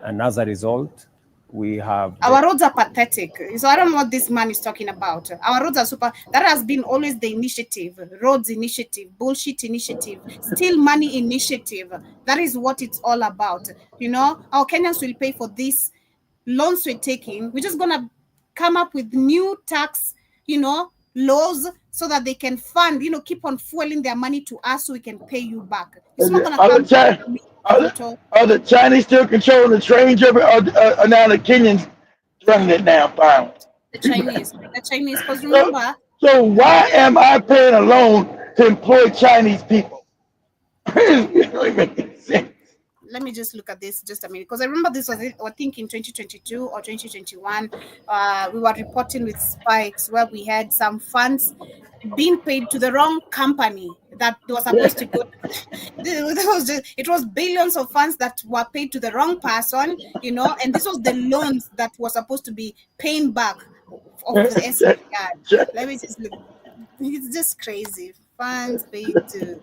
Speaker 6: and as a result, we have
Speaker 3: our roads are pathetic. So I don't know what this man is talking about. Our roads are super. That has been always the initiative, roads initiative, bullshit initiative, steal money initiative. That is what it's all about. Our Kenyans will pay for this loans we're taking. We're just gonna come up with new tax laws so that they can fund, keep on fueling their money to us so we can pay you back. It's
Speaker 4: Are
Speaker 3: not
Speaker 4: the,
Speaker 3: gonna
Speaker 4: are
Speaker 3: come
Speaker 4: the, Chi-
Speaker 3: from
Speaker 4: are
Speaker 3: Ruto.
Speaker 4: the, are the Chinese still controlling the train job, or now the Kenyans running it now finally?
Speaker 3: The Chinese, because
Speaker 4: So,
Speaker 3: remember,
Speaker 4: so why am I paying a loan to employ Chinese people? It don't make any sense.
Speaker 3: let me just look at this just a minute, because I remember this was, I think, in 2022 or 2021. We were reporting with spikes where we had some funds being paid to the wrong company that was supposed to go. It was billions of funds that were paid to the wrong person, and this was the loans that were supposed to be paying back of the SGR. Let me just look. It's just crazy. Funds paid to.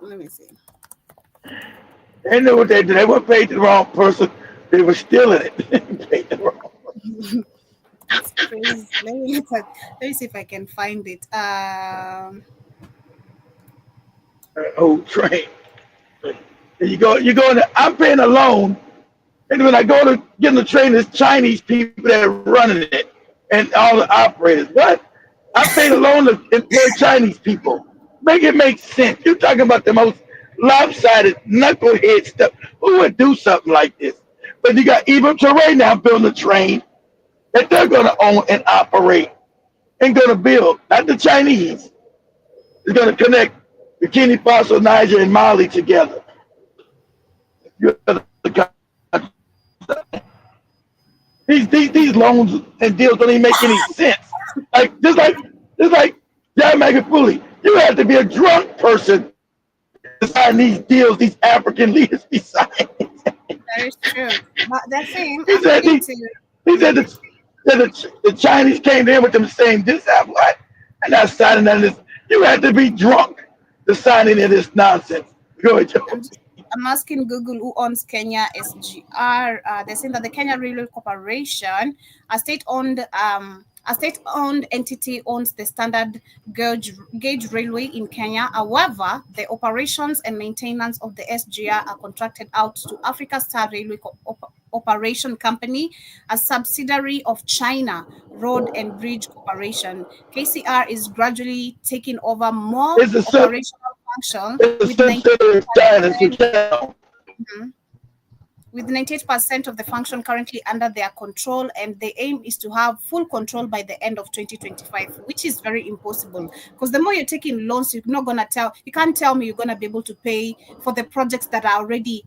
Speaker 3: Let me see.
Speaker 4: They knew what they did. They weren't paid to the wrong person. They were stealing it. Paid the wrong person.
Speaker 3: It's crazy. Let me see if I can find it.
Speaker 4: Old train. And you go in. I'm paying a loan, and when I go to get in the train, there's Chinese people that are running it, and all the operators. What? I paid a loan to employ Chinese people. Make it make sense. You're talking about the most lopsided, knucklehead stuff. Who would do something like this? But you got Evil Terrain now building a train that they're going to own and operate and going to build. Not the Chinese. It's going to connect Burkina Faso, Niger, and Mali together. These loans and deals don't even make any sense. Like just like John Magufuli, you have to be a drunk person to sign these deals. These African leaders be signing.
Speaker 3: That is true. But the same,
Speaker 4: He said
Speaker 3: according
Speaker 4: he,
Speaker 3: to
Speaker 4: he said the Chinese came in with them saying this have what? And not signing none of this. You have to be drunk to sign any of this nonsense. Go ahead, Joe.
Speaker 3: I'm asking Google who owns Kenya SGR. They're saying that the Kenya Railway Corporation, a state-owned entity, owns the standard gauge railway in Kenya. However, the operations and maintenance of the SGR are contracted out to Africa Star Railway Operation Company, a subsidiary of China Road and Bridge Corporation. KCR is gradually taking over more
Speaker 4: It's a
Speaker 3: operational function with 98% of the function currently under their control, and the aim is to have full control by the end of 2025, which is very impossible, because the more you're taking loans, you can't tell me you're going to be able to pay for the projects that are already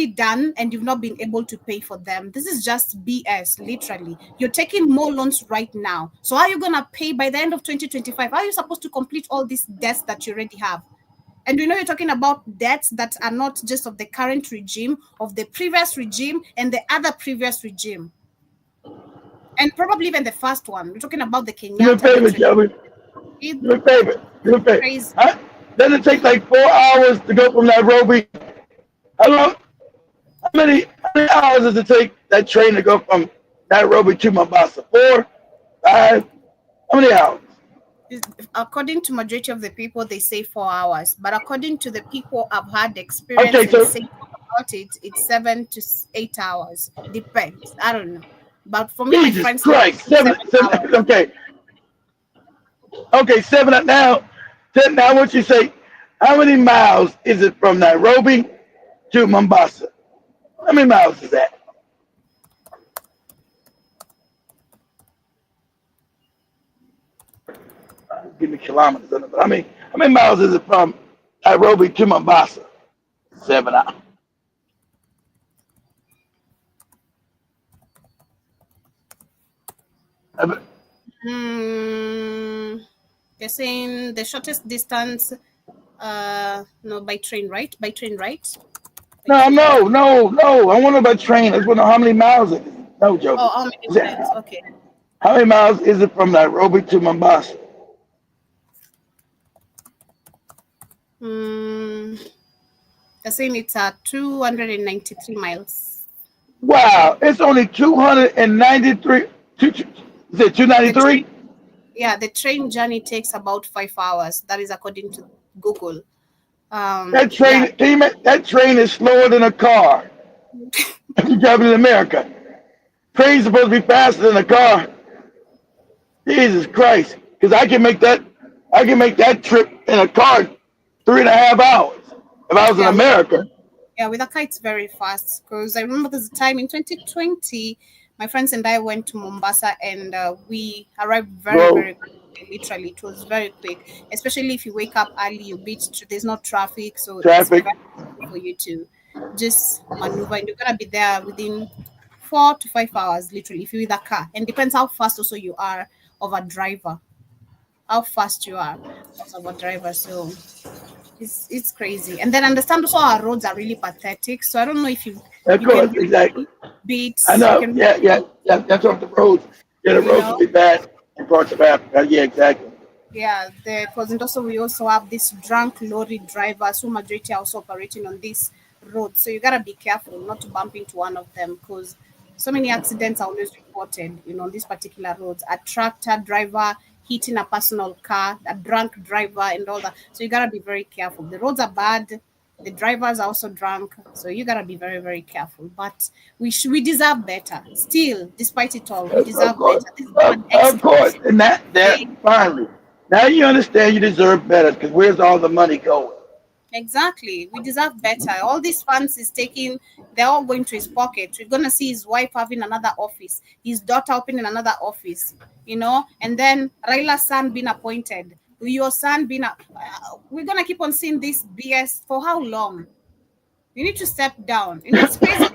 Speaker 3: done, and you've not been able to pay for them. This is just BS, literally. You're taking more loans right now. So how are you going to pay by the end of 2025? How are you supposed to complete all these debts that you already have? And you're talking about debts that are not just of the current regime, of the previous regime and the other previous regime. And probably even the first one. We're talking about the Kenyatta.
Speaker 4: Your favorite. Crazy. Huh? Doesn't it take like 4 hours to go from Nairobi? How many hours does it take that train to go from Nairobi to Mombasa? 4, 5? How many hours?
Speaker 3: According to majority of the people, they say 4 hours. But according to the people I've had experience and say about it, it's 7 to 8 hours. Depends. I don't know. But for me,
Speaker 4: Jesus
Speaker 3: my friends
Speaker 4: Christ, 7 hours. Okay, 7 now. Now, what you say? How many miles is it from Nairobi to Mombasa? How many miles is that? Give me kilometers. But how many miles is it from Nairobi to Mombasa? 7 hours.
Speaker 3: They're saying the shortest distance, no, by train, right? By train, right?
Speaker 4: No. I want to by train. I just want to know how many miles it is. No joke.
Speaker 3: Oh, how many miles? Okay.
Speaker 4: How many miles is it from Nairobi to Mombasa?
Speaker 3: They're saying it's 293 miles.
Speaker 4: Wow, it's only 293. Is it 293?
Speaker 3: Yeah, the train journey takes about 5 hours. That is according to Google.
Speaker 4: That train is slower than a car. If you're driving in America, train's supposed to be faster than a car. Jesus Christ. Because I can make that trip in a car 3.5 hours if I was in
Speaker 3: Yeah,
Speaker 4: America.
Speaker 3: with a car it's very fast. Because I remember there's a time in 2020, my friends and I went to Mombasa, and we arrived very,
Speaker 4: Bro,
Speaker 3: very quickly. Literally, it was very quick. Especially if you wake up early, there's no traffic, so it's
Speaker 4: traffic.
Speaker 3: very easy for you to just maneuver, and you're gonna be there within 4 to 5 hours, literally, if you're with a car. And depends how fast also you are of a driver, how fast you are of a driver. So it's crazy. And then understand also our roads are really pathetic. So I don't know if
Speaker 4: Of
Speaker 3: you can
Speaker 4: course, exactly.
Speaker 3: really beat
Speaker 4: I
Speaker 3: you
Speaker 4: know.
Speaker 3: can
Speaker 4: Yeah. That's off the roads. Yeah, the
Speaker 3: you
Speaker 4: roads
Speaker 3: know
Speaker 4: will be bad in parts of Africa. Yeah, exactly.
Speaker 3: yeah, because and also we also have this drunk lorry drivers who majority are also operating on this road. So you gotta be careful not to bump into one of them, because so many accidents are always reported, on these particular roads. A tractor driver hitting a personal car, a drunk driver, and all that. So you gotta be very careful. The roads are bad. The drivers are also drunk, so you gotta be very, very careful. But we deserve better. Still, despite it all, we
Speaker 4: Of
Speaker 3: deserve
Speaker 4: course.
Speaker 3: better. This is
Speaker 4: Of,
Speaker 3: an
Speaker 4: of course.
Speaker 3: excuse.
Speaker 4: And that
Speaker 3: Okay?
Speaker 4: finally. Now you understand you deserve better because where's all the money going?
Speaker 3: Exactly. We deserve better. All these funds he's taking, they're all going to his pocket. We're gonna see his wife having another office, his daughter opening another office, and then Raila's son being appointed, your son being we're gonna keep on seeing this BS for how long? You need to step down. It's crazy.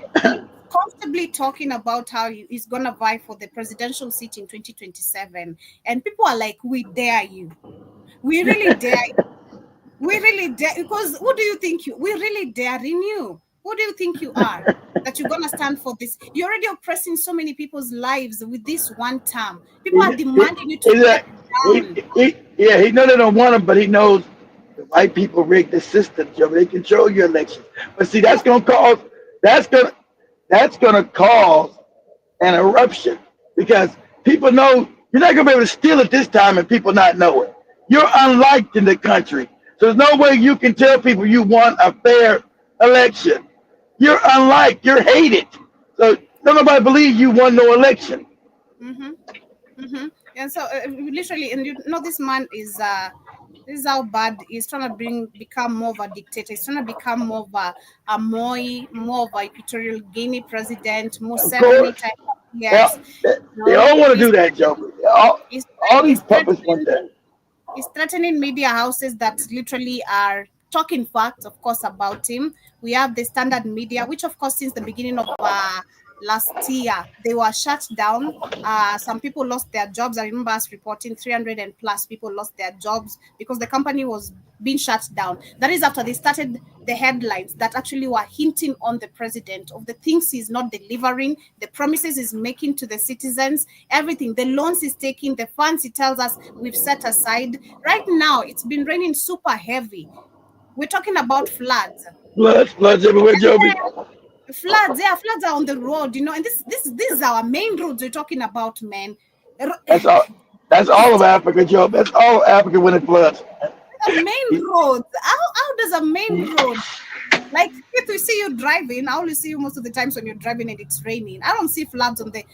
Speaker 3: Comfortably talking about how he's gonna vie for the presidential seat in 2027. And people are like, we dare you. We really dare we really dare, because who do you think we really daring you? Who do you think you are? That you're gonna stand for this? You're already oppressing so many people's lives with this one term. People are demanding you to
Speaker 4: He's
Speaker 3: step
Speaker 4: a,
Speaker 3: down.
Speaker 4: he know they don't want him, but he knows the white people rigged the system, Joe. They control your elections. But see,
Speaker 3: Yeah.
Speaker 4: that's gonna that's gonna cause an eruption because people know you're not gonna be able to steal it this time and people not know it. You're unliked in the country. So there's no way you can tell people you won a fair election. You're unliked. You're hated. So don't nobody believe you won no election.
Speaker 3: Mm-hmm. Mm-hmm. And so literally, and this man is this is how bad he's trying to become more of a dictator. He's trying to become more of a more of a Equatorial Guinea president, more
Speaker 4: Of
Speaker 3: 70
Speaker 4: course.
Speaker 3: type of
Speaker 4: Yeah,
Speaker 3: yes.
Speaker 4: they all want to
Speaker 3: He's
Speaker 4: do that, Joe.
Speaker 3: he's,
Speaker 4: All these
Speaker 3: he's
Speaker 4: puppets want that.
Speaker 3: threatening He's threatening media houses that literally are talking facts, of course, about him. We have the standard media, which, of course, since the beginning of last year, they were shut down. Some people lost their jobs. I remember us reporting 300 and plus people lost their jobs because the company was being shut down. That is after they started the headlines that actually were hinting on the president of the things he's not delivering, the promises he's making to the citizens, everything, the loans he's taking, the funds he tells us we've set aside. Right now, it's been raining super heavy. We're talking about floods.
Speaker 4: Floods everywhere, Joby.
Speaker 3: Floods are on the road, and this is our main roads we're talking about, man.
Speaker 4: That's all. That's all of Africa, Joe. That's all of Africa when it floods.
Speaker 3: A main road. How does a main road, like if we see you driving, I only see you most of the times when you're driving and it's raining. I don't see floods on the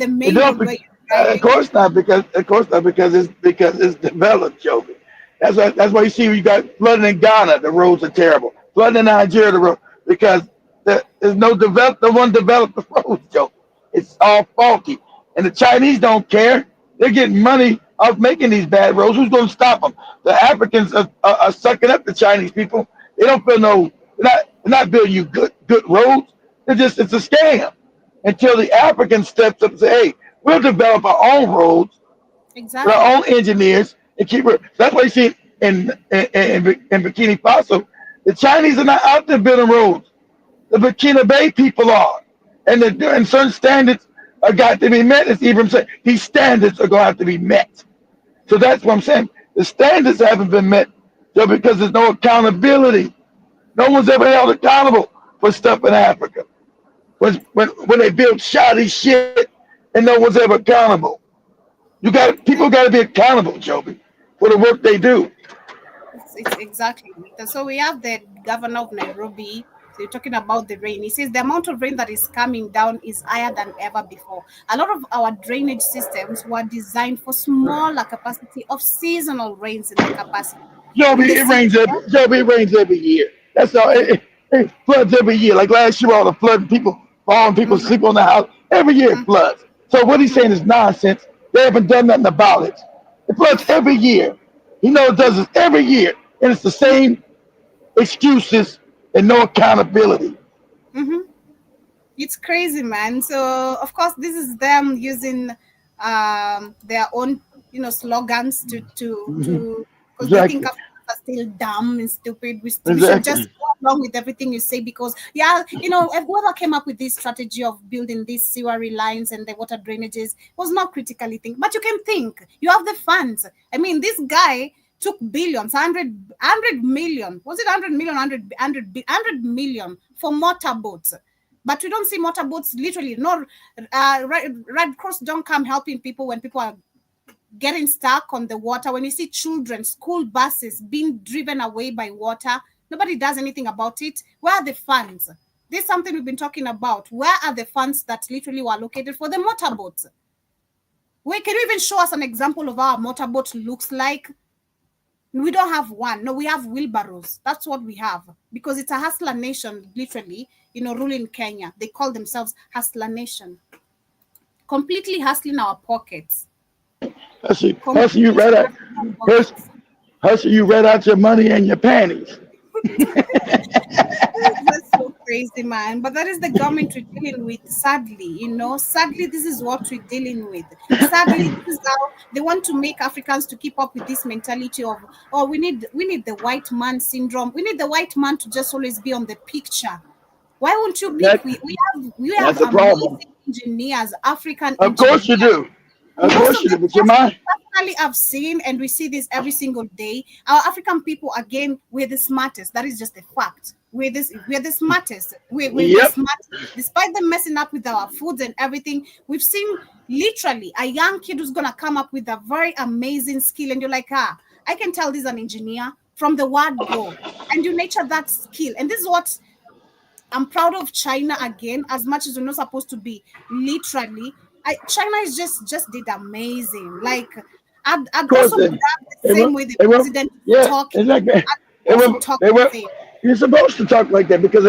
Speaker 4: You
Speaker 3: main
Speaker 4: don't.
Speaker 3: road where you're
Speaker 4: Of
Speaker 3: driving.
Speaker 4: course not, because it's developed, Joby. That's why you see you got flooding in Ghana. The roads are terrible. Flooding in Nigeria, the road because there's no one developed the roads, Joe. It's all faulty, and the Chinese don't care. They're getting money off making these bad roads. Who's going to stop them? The Africans are sucking up the Chinese people. They don't feel no. They're not building you good roads. It's a scam until the African steps up and say, hey, we'll develop our own roads with our
Speaker 3: Exactly.
Speaker 4: own engineers and keep it. That's why you see in Burkina Faso, the Chinese are not out there building roads. The Burkina Bay people are. And certain standards are got to be met. As Ibrahim said, these standards are going to have to be met. So that's what I'm saying. The standards haven't been met so because there's no accountability. No one's ever held accountable for stuff in Africa. When they build shoddy shit and no one's ever accountable. People got to be accountable, Joby, for the work they do.
Speaker 3: It's exactly. So we have the governor of Nairobi. they're talking about the rain. He says the amount of rain that is coming down is higher than ever before. A lot of our drainage systems were designed for smaller capacity of seasonal rains in the capacity.
Speaker 4: Joby,
Speaker 3: In the
Speaker 4: it rains every year. That's all. It floods every year. Like last year, all the flooding, people falling, people sleep on the house. Every year it floods. So what he's saying is nonsense. They haven't done nothing about it. It floods every year. He knows it does this every year, and it's the same excuses and no accountability.
Speaker 3: It's crazy, man. So of course this is them using their own slogans to because they think
Speaker 4: Exactly.
Speaker 3: Africans are still dumb and stupid. We should
Speaker 4: Exactly.
Speaker 3: just go along with everything you say because whoever came up with this strategy of building these sewerage lines and the water drainages was not critically think, but you can think. You have the funds. I mean, this guy took billions, 100 million. Was it 100 million, 100 million for motorboats? But we don't see motorboats literally. No, Red Cross don't come helping people when people are getting stuck on the water. When you see children, school buses being driven away by water, nobody does anything about it. Where are the funds? This is something we've been talking about. Where are the funds that literally were allocated for the motorboats? Wait, can you even show us an example of how a motorboat looks like? We don't have one. No, we have wheelbarrows. That's what we have because it's a hustler nation, literally, ruling Kenya. They call themselves hustler nation. Completely hustling our pockets.
Speaker 4: Hustle you right out your money and your panties.
Speaker 3: That's so crazy, man. But that is the government we're dealing with, sadly. Sadly, this is what we're dealing with. Sadly, this is how they want to make Africans to keep up with this mentality of, oh, we need the white man syndrome. We need the white man to just always be on the picture. Why won't you pick? We have
Speaker 4: That's a problem.
Speaker 3: amazing engineers, African
Speaker 4: Of course you
Speaker 3: engineers.
Speaker 4: do. Of course you do. But your mind.
Speaker 3: Personally, I've seen, and we see this every single day. Our African people, again, we're the smartest. That is just a fact. We're the smartest. We're the smartest. Despite them messing up with our foods and everything, we've seen literally a young kid who's gonna come up with a very amazing skill, and you're like, I can tell this is an engineer from the word go, and you nurture that skill. And this is what I'm proud of China again, as much as we're not supposed to be literally. China is just did amazing. Like I'd also
Speaker 4: they-
Speaker 3: grab the same way the
Speaker 4: they were-
Speaker 3: president
Speaker 4: yeah,
Speaker 3: talking.
Speaker 4: exactly.
Speaker 3: I'd also talk the same.
Speaker 4: You're supposed to talk like that because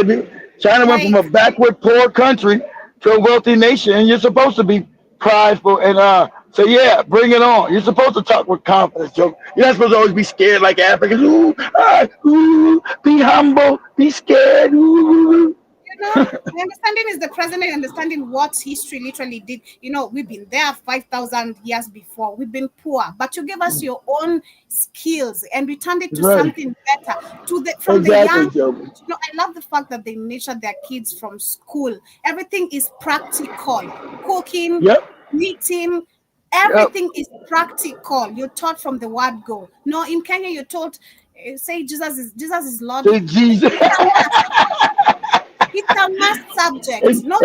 Speaker 4: China went from a backward, poor country to a wealthy nation, and you're supposed to be prideful and so yeah, bring it on. You're supposed to talk with confidence, Joe. You're not supposed to always be scared like Africans. Be humble, be scared.
Speaker 3: The understanding is the present and understanding what history literally did. We've been there 5,000 years before. We've been poor, but you gave us your own skills and we turned it to something better. From the young,
Speaker 4: Joby.
Speaker 3: I love the fact that they nurture their kids from school. Everything is practical. Cooking, eating, everything is practical. You're taught from the word go. No, in Kenya, you're taught, say Jesus is Lord.
Speaker 4: Say Jesus.
Speaker 3: It's a must subject.
Speaker 4: It's not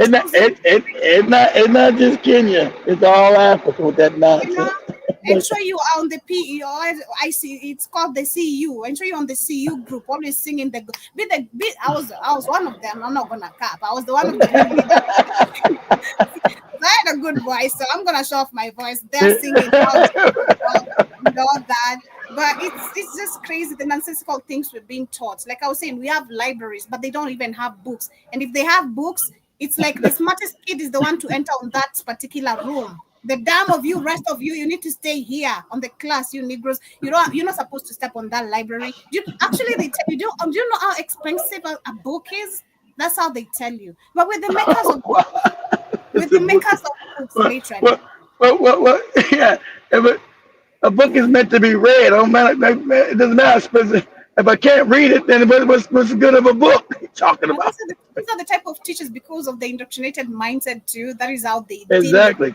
Speaker 4: just Kenya. It's all Africa with that nonsense.
Speaker 3: I'm sure you are on the PEO. I see it's called the CU. I'm sure you're on the CU group, always singing the I was one of them. I'm not gonna cap. I was the one of the I had a good voice, so I'm gonna show off my voice. They're singing all that. But it's just crazy the nonsensical things we're being taught. Like I was saying, we have libraries, but they don't even have books. And if they have books, it's like the smartest kid is the one to enter on that particular room. The damn of you, rest of you, you need to stay here on the class, you Negroes. You're not supposed to step on that library. They tell you, do you know how expensive a book is? That's how they tell you. But with the makers of books, literally.
Speaker 4: What? Yeah. A book is meant to be read. It doesn't matter how expensive. If I can't read it, then what's the good of a book? What are you talking about?
Speaker 3: These are the type of teachers because of the indoctrinated mindset too. That is how they dealt with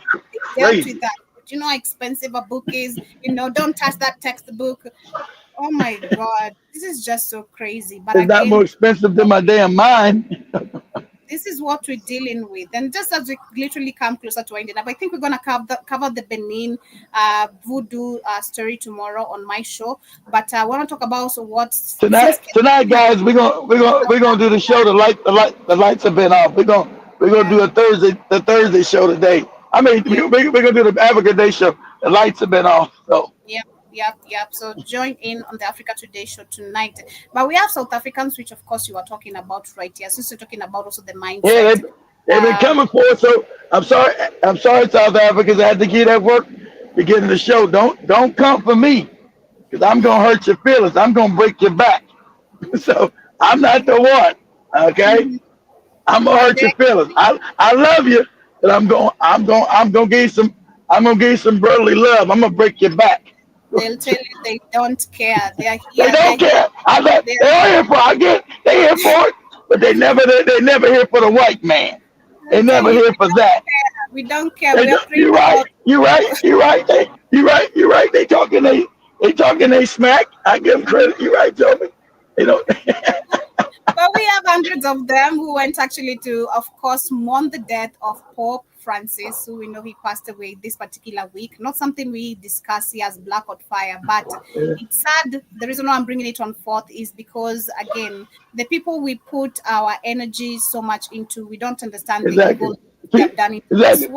Speaker 3: that. But you know how expensive a book is. Don't touch that textbook. Oh my God, this is just so crazy. But
Speaker 4: it's not more expensive than my damn mind.
Speaker 3: this is what we're dealing with. And just as we literally come closer to ending up, I think we're gonna cover the Benin voodoo story tomorrow on my show. But I want to talk about also what
Speaker 4: Tonight, guys, we're gonna do the show. The lights have been off. We're gonna do the Thursday show today. I mean, we're gonna do the Africa Day show. The lights have been off. So
Speaker 3: Yep. So join in on the Africa Today show tonight. But we have South Africans, which of course you are talking about right here. Since you're talking about also the mindset.
Speaker 4: Yeah, they've been coming for it. So I'm sorry, South Africans. I had to get at work to get in the show. Don't come for me, because I'm gonna hurt your feelings. I'm gonna break your back. So I'm not the one. Okay, I'm gonna hurt your feelings. I love you, but I'm gonna give you some brotherly love. I'm gonna break your back.
Speaker 3: They'll tell you they don't care. They are here.
Speaker 4: They don't care. They're here for. They're here for it, but they never here for the white man. They never here for that.
Speaker 3: We don't care.
Speaker 4: You're right. You're right. They talking they smack. I give them credit. You're right, Toby. They don't.
Speaker 3: But we have hundreds of them who went actually to, of course, mourn the death of Pope Francis, who we know he passed away this particular week. Not something we discuss here as Black Hot Fire, but it's sad. The reason why I'm bringing it on forth is because, again, the people we put our energy so much into, we don't understand the evil they have done it.
Speaker 4: Exactly.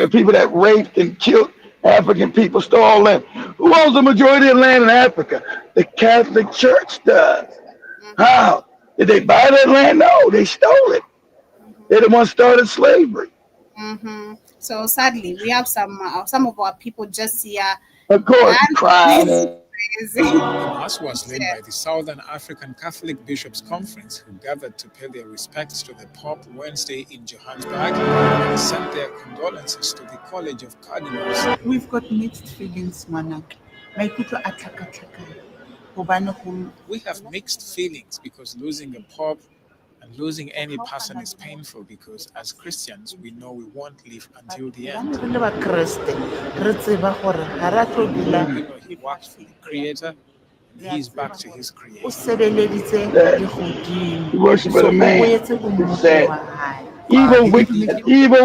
Speaker 4: People that raped and killed African people, stole all land. Who owns the majority of land in Africa? The Catholic Church does. How? Did they buy that land? No, they stole it. They're the ones started slavery.
Speaker 3: So sadly, we have some of our people just here.
Speaker 4: Of course, crying.
Speaker 7: The mass was led by the Southern African Catholic Bishops' Conference, who gathered to pay their respects to the Pope Wednesday in Johannesburg and sent their condolences to the College of Cardinals.
Speaker 8: We've got mixed feelings, Manak.
Speaker 7: We have mixed feelings because losing a Pope and losing any person is painful, because as Christians, we know we won't live until the end. He works for the Creator, and he's back to his creation.
Speaker 4: You worship a man. Evil,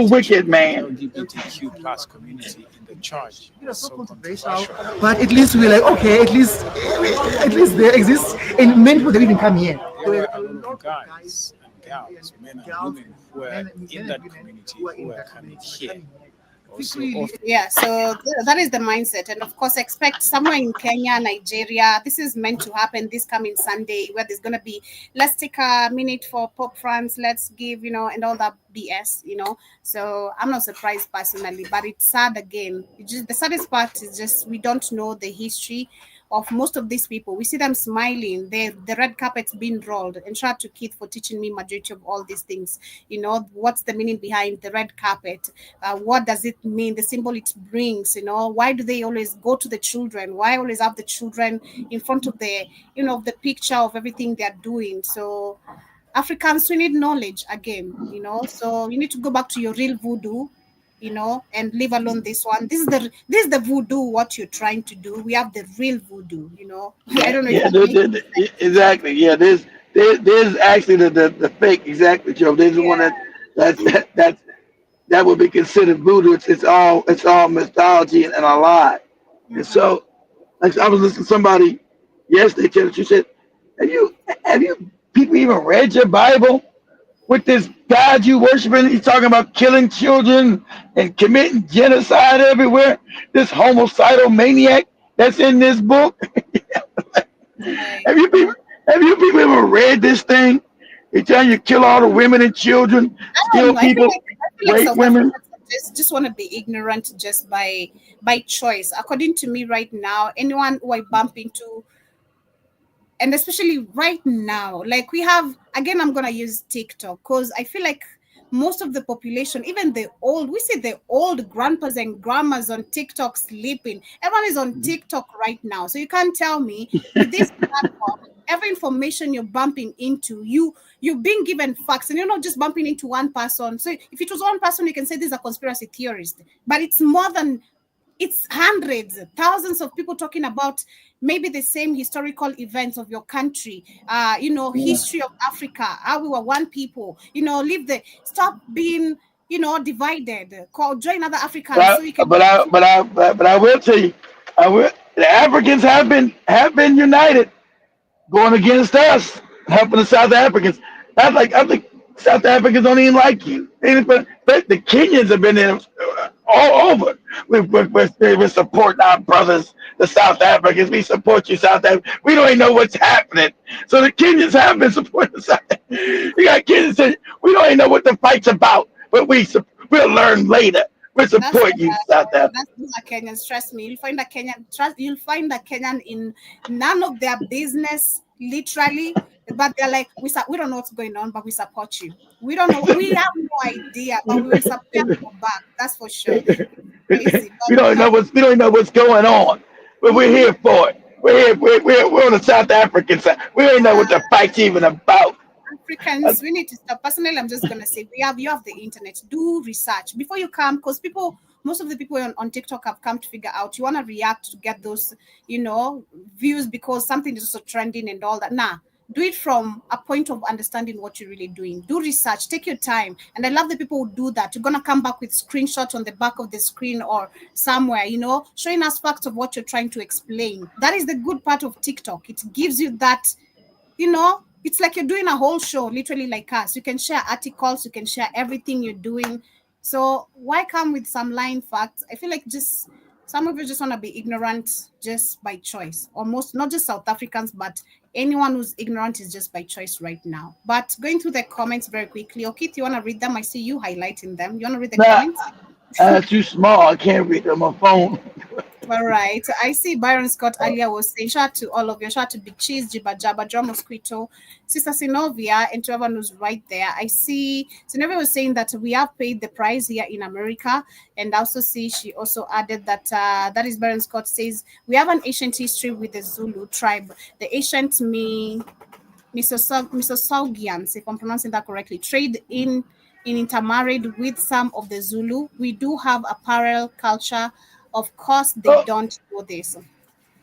Speaker 4: wicked man.
Speaker 7: LGBTQ plus community in the church. So controversial.
Speaker 8: But at least we're like, okay, at least there exists, and many people that even come here.
Speaker 7: There were a lot of guys and girls, men and women who were in that community who were coming here. So
Speaker 3: that is the mindset. And of course, expect somewhere in Kenya, Nigeria, this is meant to happen this coming Sunday, where there's going to be, let's take a minute for Pope France, let's give, and all that BS, So I'm not surprised personally, but it's sad again. The saddest part is just we don't know the history of most of these people. We see them smiling, the red carpet's being rolled. And shout out to Keith for teaching me majority of all these things. What's the meaning behind the red carpet? What does it mean? The symbol it brings, why do they always go to the children? Why always have the children in front of the picture of everything they're doing? So Africans, we need knowledge again, so you need to go back to your real voodoo, and leave alone this one. This is the voodoo, what you're trying to do. We have the real voodoo, I don't know.
Speaker 4: Yeah, exactly. Yeah, there's actually the fake, exactly, Joe. There's the one that would be considered voodoo. It's all mythology and a lie. And so, like, I was listening to somebody yesterday, she said, have you people even read your Bible? With this God you worshiping, he's talking about killing children and committing genocide everywhere. This homicidal maniac that's in this book. Have you people ever read this thing? He's telling you to kill all the women and children, steal people, rape women.
Speaker 3: Just want to be ignorant just by choice. According to me right now, anyone who I bump into, and especially right now, like we have, again, I'm going to use TikTok because I feel like most of the population, even we see the old grandpas and grandmas on TikTok sleeping. Everyone is on TikTok right now. So you can't tell me with this platform, every information you're bumping into, you're being given facts, and you're not just bumping into one person. So if it was one person, you can say this is a conspiracy theorist, but it's more than, it's hundreds, thousands of people talking about maybe the same historical events of your country, history of Africa, how we were one people, stop being, divided, join other Africans so you can.
Speaker 4: But I will tell you, the Africans have been united going against us, helping the South Africans. I think South Africans don't even like you. But the Kenyans have been in all over. We're supporting our brothers, the South Africans. We support you, South Africa. We don't even know what's happening. So the Kenyans have been supporting the South Africa. You got Kenyans saying, we don't even know what the fight's about, but we'll learn later. We support you, South Africa.
Speaker 3: Those are Kenyans. Trust me, you'll find a Kenyan in none of their business, literally. But they're like, we don't know what's going on, but we support you. We don't know, we have no idea, but we will support you back. That's for sure. Crazy,
Speaker 4: we don't know what's going on, but we're here for it. We're on the South African side. We don't know what the fight's even about.
Speaker 3: Africans, we need to stop. Personally, I'm just gonna say you have the internet. Do research before you come, because most of the people on TikTok have come to figure out you want to react to get those, views because something is also trending and all that. Nah, do it from a point of understanding what you're really doing. Do research, take your time. And I love the people who do that. You're gonna come back with screenshots on the back of the screen or somewhere, showing us facts of what you're trying to explain. That is the good part of TikTok. It gives you that, it's like you're doing a whole show, literally like us. You can share articles, you can share everything you're doing. So why come with some lying facts? I feel like just some of you just want to be ignorant just by choice. Almost not just South Africans, but anyone who's ignorant is just by choice right now. But going through the comments very quickly. Okay, you want to read them? I see you highlighting them. You want to read the comments?
Speaker 4: Too small. I can't read them on my phone.
Speaker 3: All right. I see Byron Scott earlier was saying, shout out to all of you. Shout out to Big Cheese, Jiba Jabba, John Mosquito, Sister Sinovia, and to everyone who's right there. I see Sinovia was saying that we have paid the price here in America. And I also see she also added that that is Byron Scott says, we have an ancient history with the Zulu tribe. The ancient Misosaugians, if I'm pronouncing that correctly, trade in intermarried with some of the Zulu. We do have a parallel culture. Of course, they don't know this.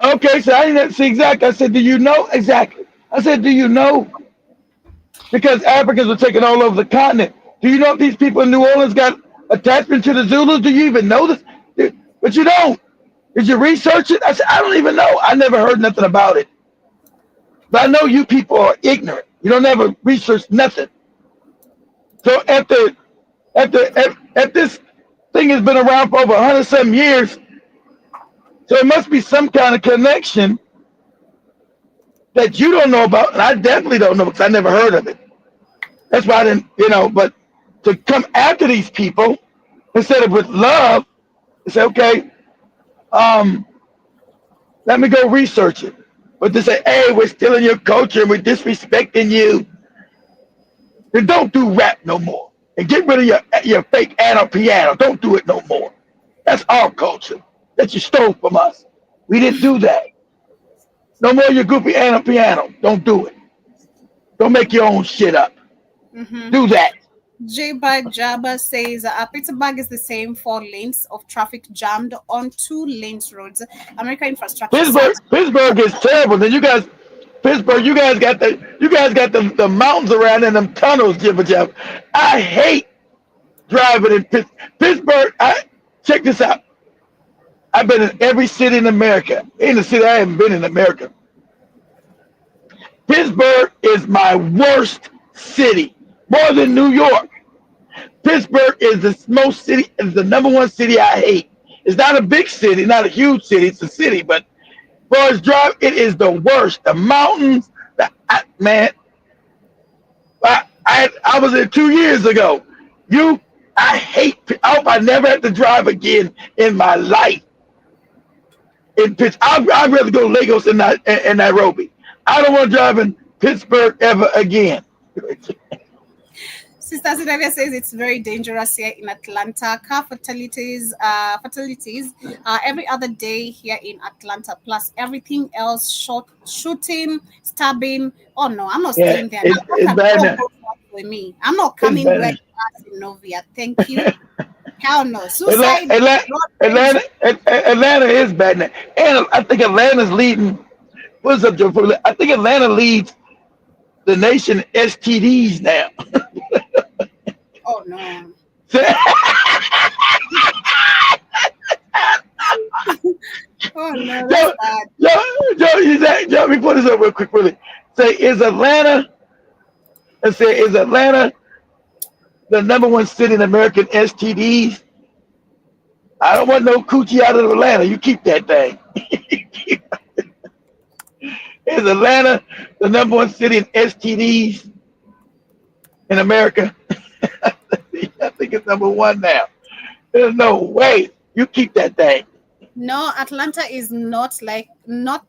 Speaker 4: Okay, so I didn't see exactly. I said, do you know? Exactly. I said, do you know? Because Africans were taken all over the continent. Do you know if these people in New Orleans got attachment to the Zulus? Do you even know this? But you don't. Did you research it? I said, I don't even know. I never heard nothing about it. But I know you people are ignorant. You don't ever research nothing. So if this thing has been around for over 100-some years, so it must be some kind of connection that you don't know about, and I definitely don't know because I never heard of it. That's why I didn't, but to come after these people instead of with love, say, okay, let me go research it. But to say, hey, we're stealing your culture and we're disrespecting you, then don't do rap no more. And get rid of your fake piano. Don't do it no more. That's our culture that you stole from us. We didn't do that. No more your goofy piano. Don't do it. Don't make your own shit up. Do that.
Speaker 3: Jiba Jabba says Pittsburgh is the same 4 lanes of traffic jammed on 2 lanes roads. American infrastructure.
Speaker 4: Pittsburgh is terrible. Then you guys got the mountains around and them tunnels, Jiba Jabba. I hate driving in Pittsburgh. Check this out. I've been in every city in America. In the city I haven't been in America. Pittsburgh is my worst city, more than New York. Pittsburgh is the number 1 city I hate. It's not a big city, not a huge city. It's a city, but as far as drive, it is the worst. The mountains, I was there 2 years ago. I hope I never have to drive again in my life. In Pittsburgh, I'd rather go to Lagos and Nairobi. I don't want to drive in Pittsburgh ever again.
Speaker 3: Sister Zinavia says it's very dangerous here in Atlanta. Car fatalities every other day here in Atlanta. Plus everything else, shooting, stabbing. Oh no, I'm not staying there.
Speaker 4: It's bad
Speaker 3: with me. I'm not coming where you are in Novia. Thank you. Hell no. Suicide.
Speaker 4: Atlanta is bad now. And I think Atlanta's leading What's up, Joe? I think Atlanta leads the nation STDs now.
Speaker 3: Oh no. Oh no, that's
Speaker 4: Joe,
Speaker 3: bad.
Speaker 4: Joe, let me put this up real quick, really. Say, is Atlanta the number one city in American STDs? I don't want no coochie out of Atlanta. You keep that thing. Is Atlanta the number one city in STDs in America? I think it's number one now. There's no way. You keep that thing.
Speaker 3: No, Atlanta is not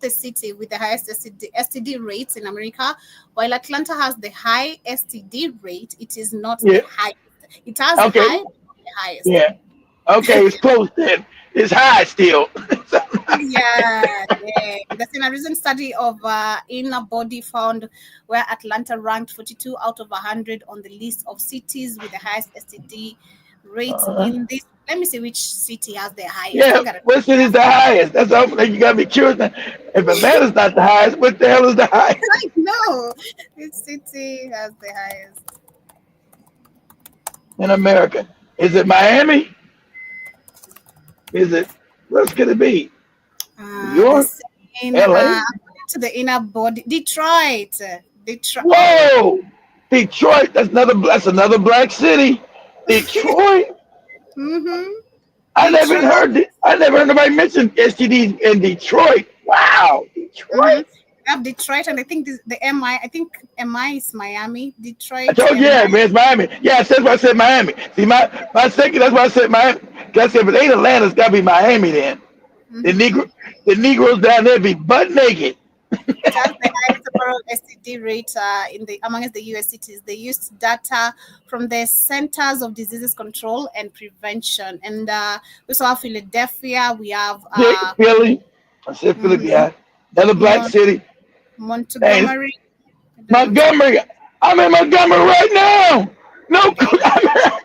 Speaker 3: the city with the highest STD rates in America. While Atlanta has the high STD rate, it is not
Speaker 4: Yeah.
Speaker 3: the highest. It has
Speaker 4: Okay.
Speaker 3: high, but not the highest.
Speaker 4: Yeah. Okay, it's close then. It's high still.
Speaker 3: Yeah. The same recent study of inner body found where Atlanta ranked 42 out of 100 on the list of cities with the highest STD rates in this. Let me see which city has the highest.
Speaker 4: Yeah, what city is the highest? That's all. You gotta be curious. Now. If Atlanta's not the highest, what the hell is the highest?
Speaker 3: No, which city has the highest
Speaker 4: In America? Is it Miami? Is it? What's could it be? New York? LA?
Speaker 3: To the inner body, Detroit.
Speaker 4: Whoa, Detroit. That's another black city. Detroit.
Speaker 3: Mm-hmm.
Speaker 4: I never heard nobody mention STDs in Detroit. Wow, Detroit.
Speaker 3: We have Detroit, and I think the MI. I think MI is Miami. Detroit.
Speaker 4: I told you, yeah, man, it's Miami. Yeah, that's why I said Miami. See, my second. That's why I said Miami. Cause I said, if it ain't Atlanta, it's gotta be Miami then. The Negroes down there be butt naked.
Speaker 3: That's the highest overall STD rate amongst the U.S. cities. They used data from the Centers of Diseases Control and Prevention, and we also have Philadelphia. We have
Speaker 4: Philly. I said Philly. Yeah, another black city.
Speaker 3: Montgomery.
Speaker 4: Montgomery. I'm in Montgomery right now. No,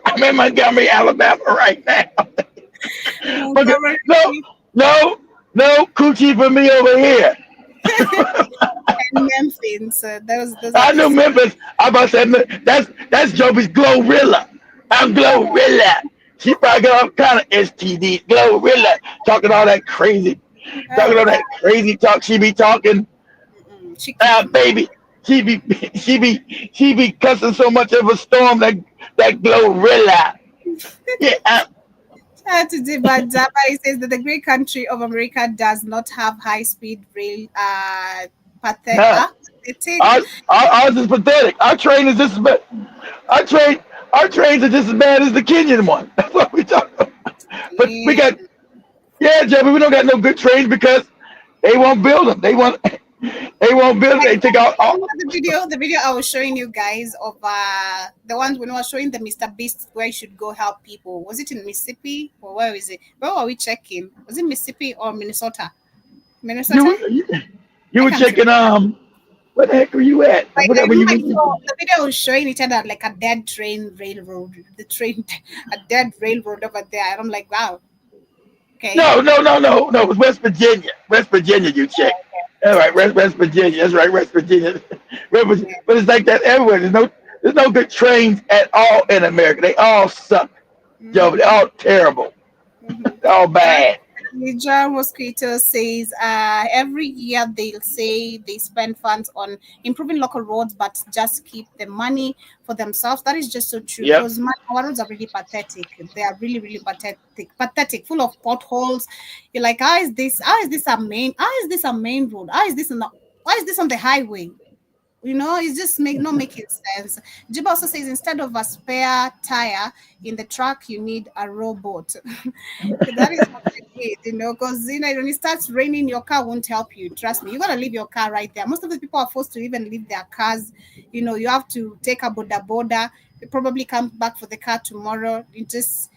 Speaker 4: I'm in Montgomery, Alabama right now. No coochie for me over here.
Speaker 3: And Memphis. Those
Speaker 4: I knew Memphis. I about to say that's Joby's Glorilla. I'm Glorilla. She probably got all kind of STD. Glorilla talking all that crazy, talk. She be talking. Baby. She be cussing so much of a storm that Glorilla. Yeah.
Speaker 3: Today, but Jabari says that the great country of America does not have high-speed rail. Pathetic.
Speaker 4: Ours is pathetic. Our train is just as bad. Our trains are just as bad as the Kenyan one. That's what we talk about. But we got, Jabby, we don't got no good trains because they won't build them. They won't build them. They take out all.
Speaker 3: The video I was showing you guys of the ones when I was showing the Mr. Beast where you should go help people. Was it in Mississippi or where is it? Where were we checking? Was it Mississippi or Minnesota?
Speaker 4: You were checking where the heck were you at?
Speaker 3: Like, the video was showing each other like a dead railroad. A dead railroad over there. And I'm like, wow. Okay.
Speaker 4: No. It was West Virginia. West Virginia, you check. All right, West Virginia. That's right, West Virginia. But it's like that everywhere. There's no good trains at all in America. They all suck. Joe, they're all terrible. They're all bad.
Speaker 3: John Mosquito says every year they'll say they spend funds on improving local roads, but just keep the money for themselves. That is just so true. Because our roads are really pathetic. They are really, really pathetic, full of potholes. You're like, how is this a main road? Why is this on the highway? You know, it's just not making sense. Jiba also says instead of a spare tire in the truck, you need a rowboat. That is what I need, because when it starts raining, your car won't help you. Trust me, you gotta leave your car right there. Most of the people are forced to even leave their cars. You have to take a boda. You probably come back for the car tomorrow. You just,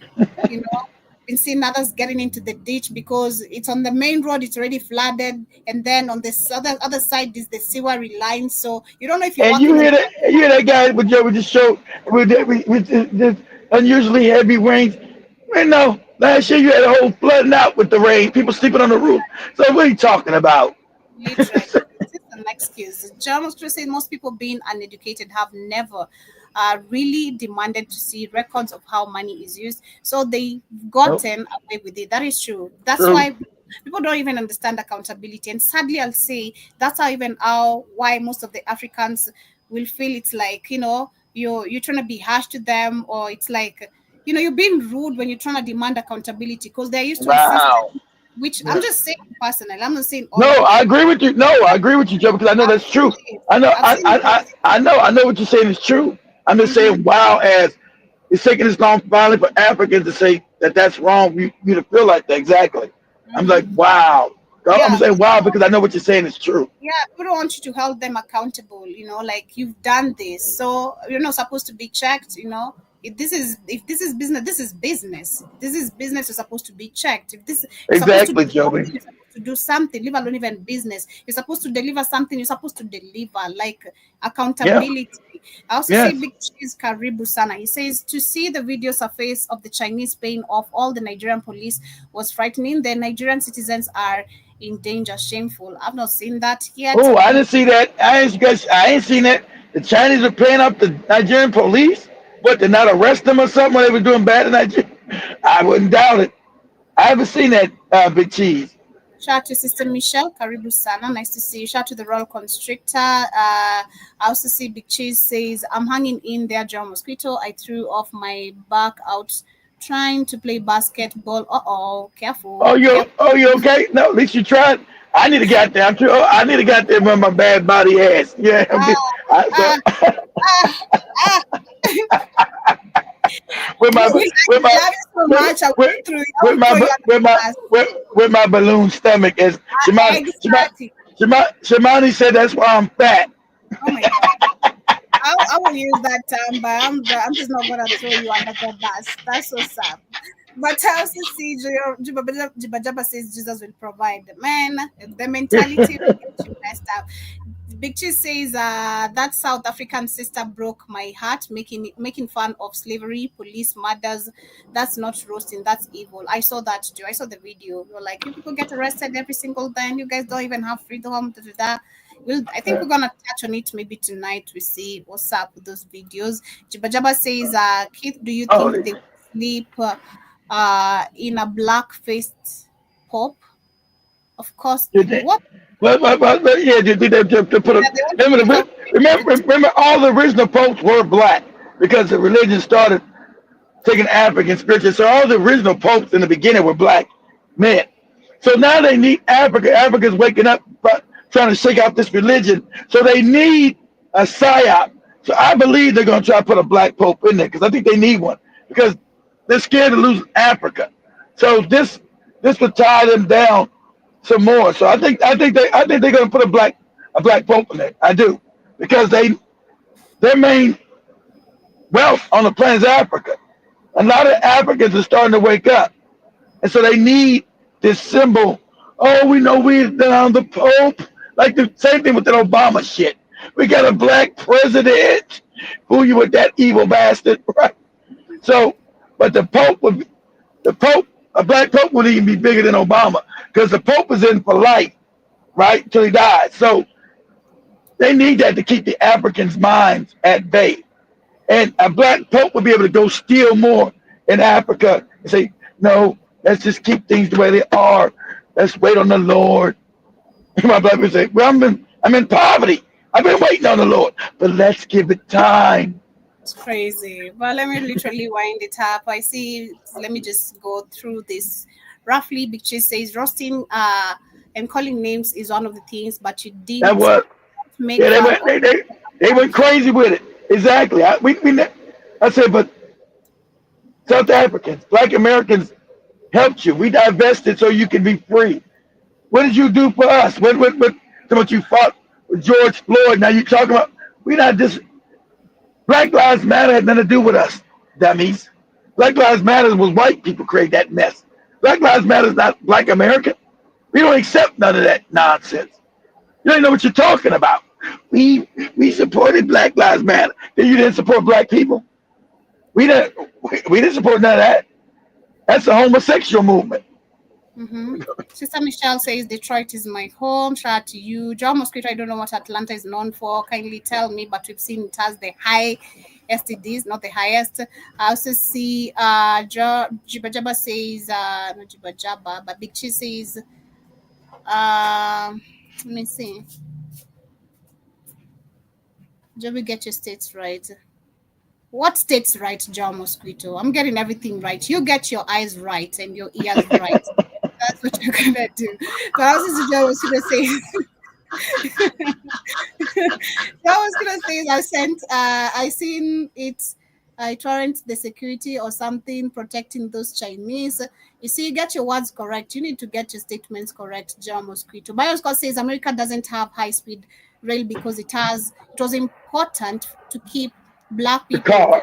Speaker 3: been seeing others getting into the ditch because it's on the main road, it's already flooded, and then on this other side is the sewer line, so you don't know if you're
Speaker 4: and you hear that guy with the show with this unusually heavy rains. No, last year you had a whole flooding out with the rain, people sleeping on the roof. So what are you talking about?
Speaker 3: an excuse. John was saying most people being uneducated have never really demanded to see records of how money is used. So they've gotten away with it. That is true. That's why people don't even understand accountability. And sadly, I'll say that's why most of the Africans will feel it's like, you're trying to be harsh to them, or it's like, you're being rude when you're trying to demand accountability because they're used to a system, which I'm just saying personally. I'm not saying all.
Speaker 4: No, I agree with you. No, I agree with you, Joe, because I know that's true. I know, I know what you're saying is true. I'm just saying, wow, as it's taking this long finally for Africans to say that that's wrong. You to feel like that exactly. I'm like, wow. I'm saying wow because I know what you're saying is true.
Speaker 3: Yeah, people don't want you to hold them accountable. Like you've done this, so you're not supposed to be checked. If this is business, this is business. This is business. You're supposed to be checked. If this
Speaker 4: exactly, Joey.
Speaker 3: You're supposed to do something. Leave alone even business. You're supposed to deliver something. You're supposed to deliver like accountability. Yeah. I also see Big Cheese Karibu Sana. He says to see the video surface of the Chinese paying off all the Nigerian police was frightening. The Nigerian citizens are in danger. Shameful. I've not seen that yet.
Speaker 4: Oh, I didn't see that. I ain't seen that. The Chinese were paying up the Nigerian police. What, did not arrest them or something when they were doing bad in Nigeria? I wouldn't doubt it. I haven't seen that, Big Cheese.
Speaker 3: Shout out to Sister Michelle, Karibu Sana. Nice to see you. Shout out to the Royal Constrictor. I also see Big Cheese says, I'm hanging in there, John Mosquito. I threw off my back out trying to play basketball. Uh-oh, careful.
Speaker 4: Oh, you okay? No, at least you tried. I need to get down too. I need to get there with my bad body ass. Yeah. With my balloon stomach, as Shimani said, that's why I'm fat.
Speaker 3: Oh my God. I will use that term, but I'm just not gonna throw you under the bus. That's so sad. But I also see Jibajaba says Jesus will provide. Man, the mentality will get you messed up. Big Cheese says that South African sister broke my heart, making fun of slavery, police murders. That's not roasting, that's evil. I saw that too. I saw the video. You're like, you people get arrested every single day, and you guys don't even have freedom. I think we're gonna touch on it maybe tonight. We see what's up with those videos. Jibajaba says, Keith, do you think they sleep in a black-faced pop? Of course. What?
Speaker 4: Yeah, to put remember all the original popes were black because the religion started taking African spiritual. So all the original popes in the beginning were black men. So now they need Africa. Africa's waking up, trying to shake out this religion. So they need a psyop. So I believe they're going to try to put a black pope in there because I think they need one because they're scared to lose Africa. So this would tie them down some more. So I think they're going to put a black pope in there. I do because their main wealth on the planet is Africa. A lot of Africans are starting to wake up, and so they need this symbol. Oh, we know we're down the Pope. Like the same thing with that Obama shit. We got a black president. Fool you with that evil bastard, right? So, but a black Pope would even be bigger than Obama because the Pope is in for life, right, till he dies. So they need that to keep the Africans' minds at bay. And a black Pope would be able to go steal more in Africa and say, no, let's just keep things the way they are. Let's wait on the Lord. My black people say, well, I'm in poverty. I've been waiting on the Lord, but let's give it time.
Speaker 3: It's crazy. But let me literally wind it up. I see, let me just go through this roughly. Big Cheese says roasting and calling names is one of the things, but you didn't make
Speaker 4: they went crazy with it. Exactly. I said, but South Africans, Black Americans helped you. We divested so you can be free. What did you do for us? What you fought with George Floyd? Now you're talking about we not just Black Lives Matter had nothing to do with us, dummies. Black Lives Matter was white people create that mess. Black Lives Matter is not Black American. We don't accept none of that nonsense. You don't know what you're talking about. We supported Black Lives Matter. Then you didn't support black people. We didn't support none of that. That's the homosexual movement.
Speaker 3: Sister Michelle says Detroit is my home. Shout out to you. John Mosquito, I don't know what Atlanta is known for. Kindly tell me, but we've seen it has the high STDs, not the highest. I also see Jiba Jabba says, not Jiba Jabba, but Big Cheese says, let me see. Joby, get your states right. What states right, John Mosquito? I'm getting everything right. You get your eyes right and your ears right. That's what you're gonna do. So I was gonna say. I was gonna say I seen it. I torrent the security or something protecting those Chinese. You see, you get your words correct. You need to get your statements correct, John Mosquito. Bioscott says America doesn't have high speed rail because it was important to keep black people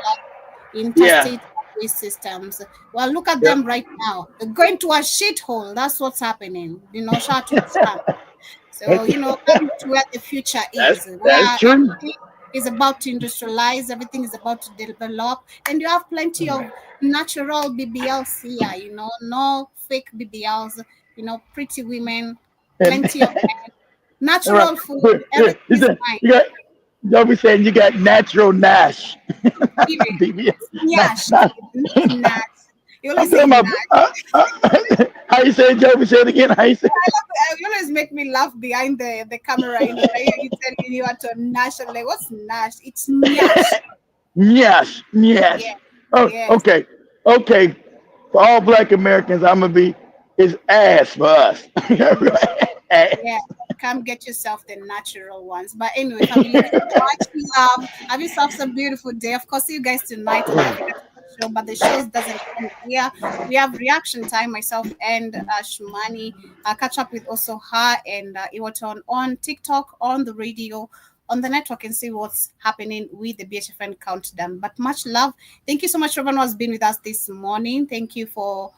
Speaker 3: interstate highway systems. Well, look at them right now. They're going to a shithole. That's what's happening. Shout to Trump. So, that's where the future is.
Speaker 4: That's true.
Speaker 3: Is about to industrialize, everything is about to develop, and you have plenty of natural BBLs here, no fake BBLs, pretty women, plenty of men, natural food, everything is fine.
Speaker 4: Don't be saying you got natural Nash.
Speaker 3: Nash. Nash. You always say
Speaker 4: Nash. How you say it, Joby? Say it again. How you say it?
Speaker 3: You always make me laugh behind the camera. You telling you what to Nash. I'm like, what's Nash? It's Nash.
Speaker 4: Yes. Yeah. Oh, yes. Okay. For all Black Americans, I'm gonna be it's ass for us.
Speaker 3: Yeah, come get yourself the natural ones. But anyway, family, much love. Have yourself a beautiful day. Of course, see you guys tonight on the African show, but the shows doesn't end here. We have reaction time, myself and Shumani. Catch up with also her and Iwaton on TikTok, on the radio, on the network, and see what's happening with the BHFN countdown. But much love. Thank you so much, everyone who has been with us this morning. Thank you for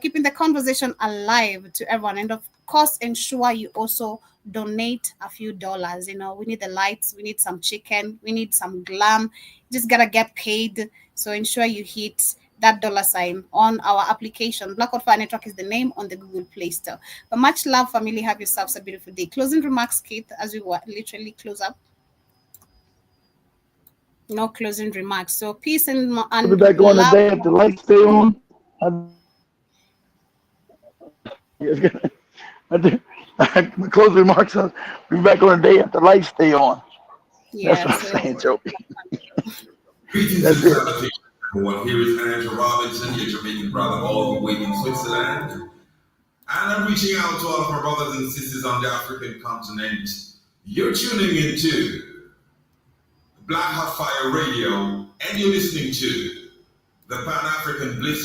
Speaker 3: keeping the conversation alive to everyone, and of course, ensure you also donate a few dollars. We need the lights, we need some chicken, we need some glam. Just gotta get paid. So ensure you hit that $sign on our application. Blackout Fire Network is the name on the Google Play Store. But much love, family. Have yourselves a beautiful day. Closing remarks, Keith, as we literally close up. No closing remarks. So peace and
Speaker 4: I'll be back on the day if the lights stay on. My closing remarks. I'll be back on the day if the lights stay on.
Speaker 3: Yeah,
Speaker 4: that's what I'm saying, Joby.
Speaker 2: That's it. Here is Andrew Robinson, your Jamaican brother, all the way in Switzerland. And I'm reaching out to all of our brothers and sisters on the African continent. You're tuning into Black Hot Fire Radio, and you're listening to the Pan-African Bliss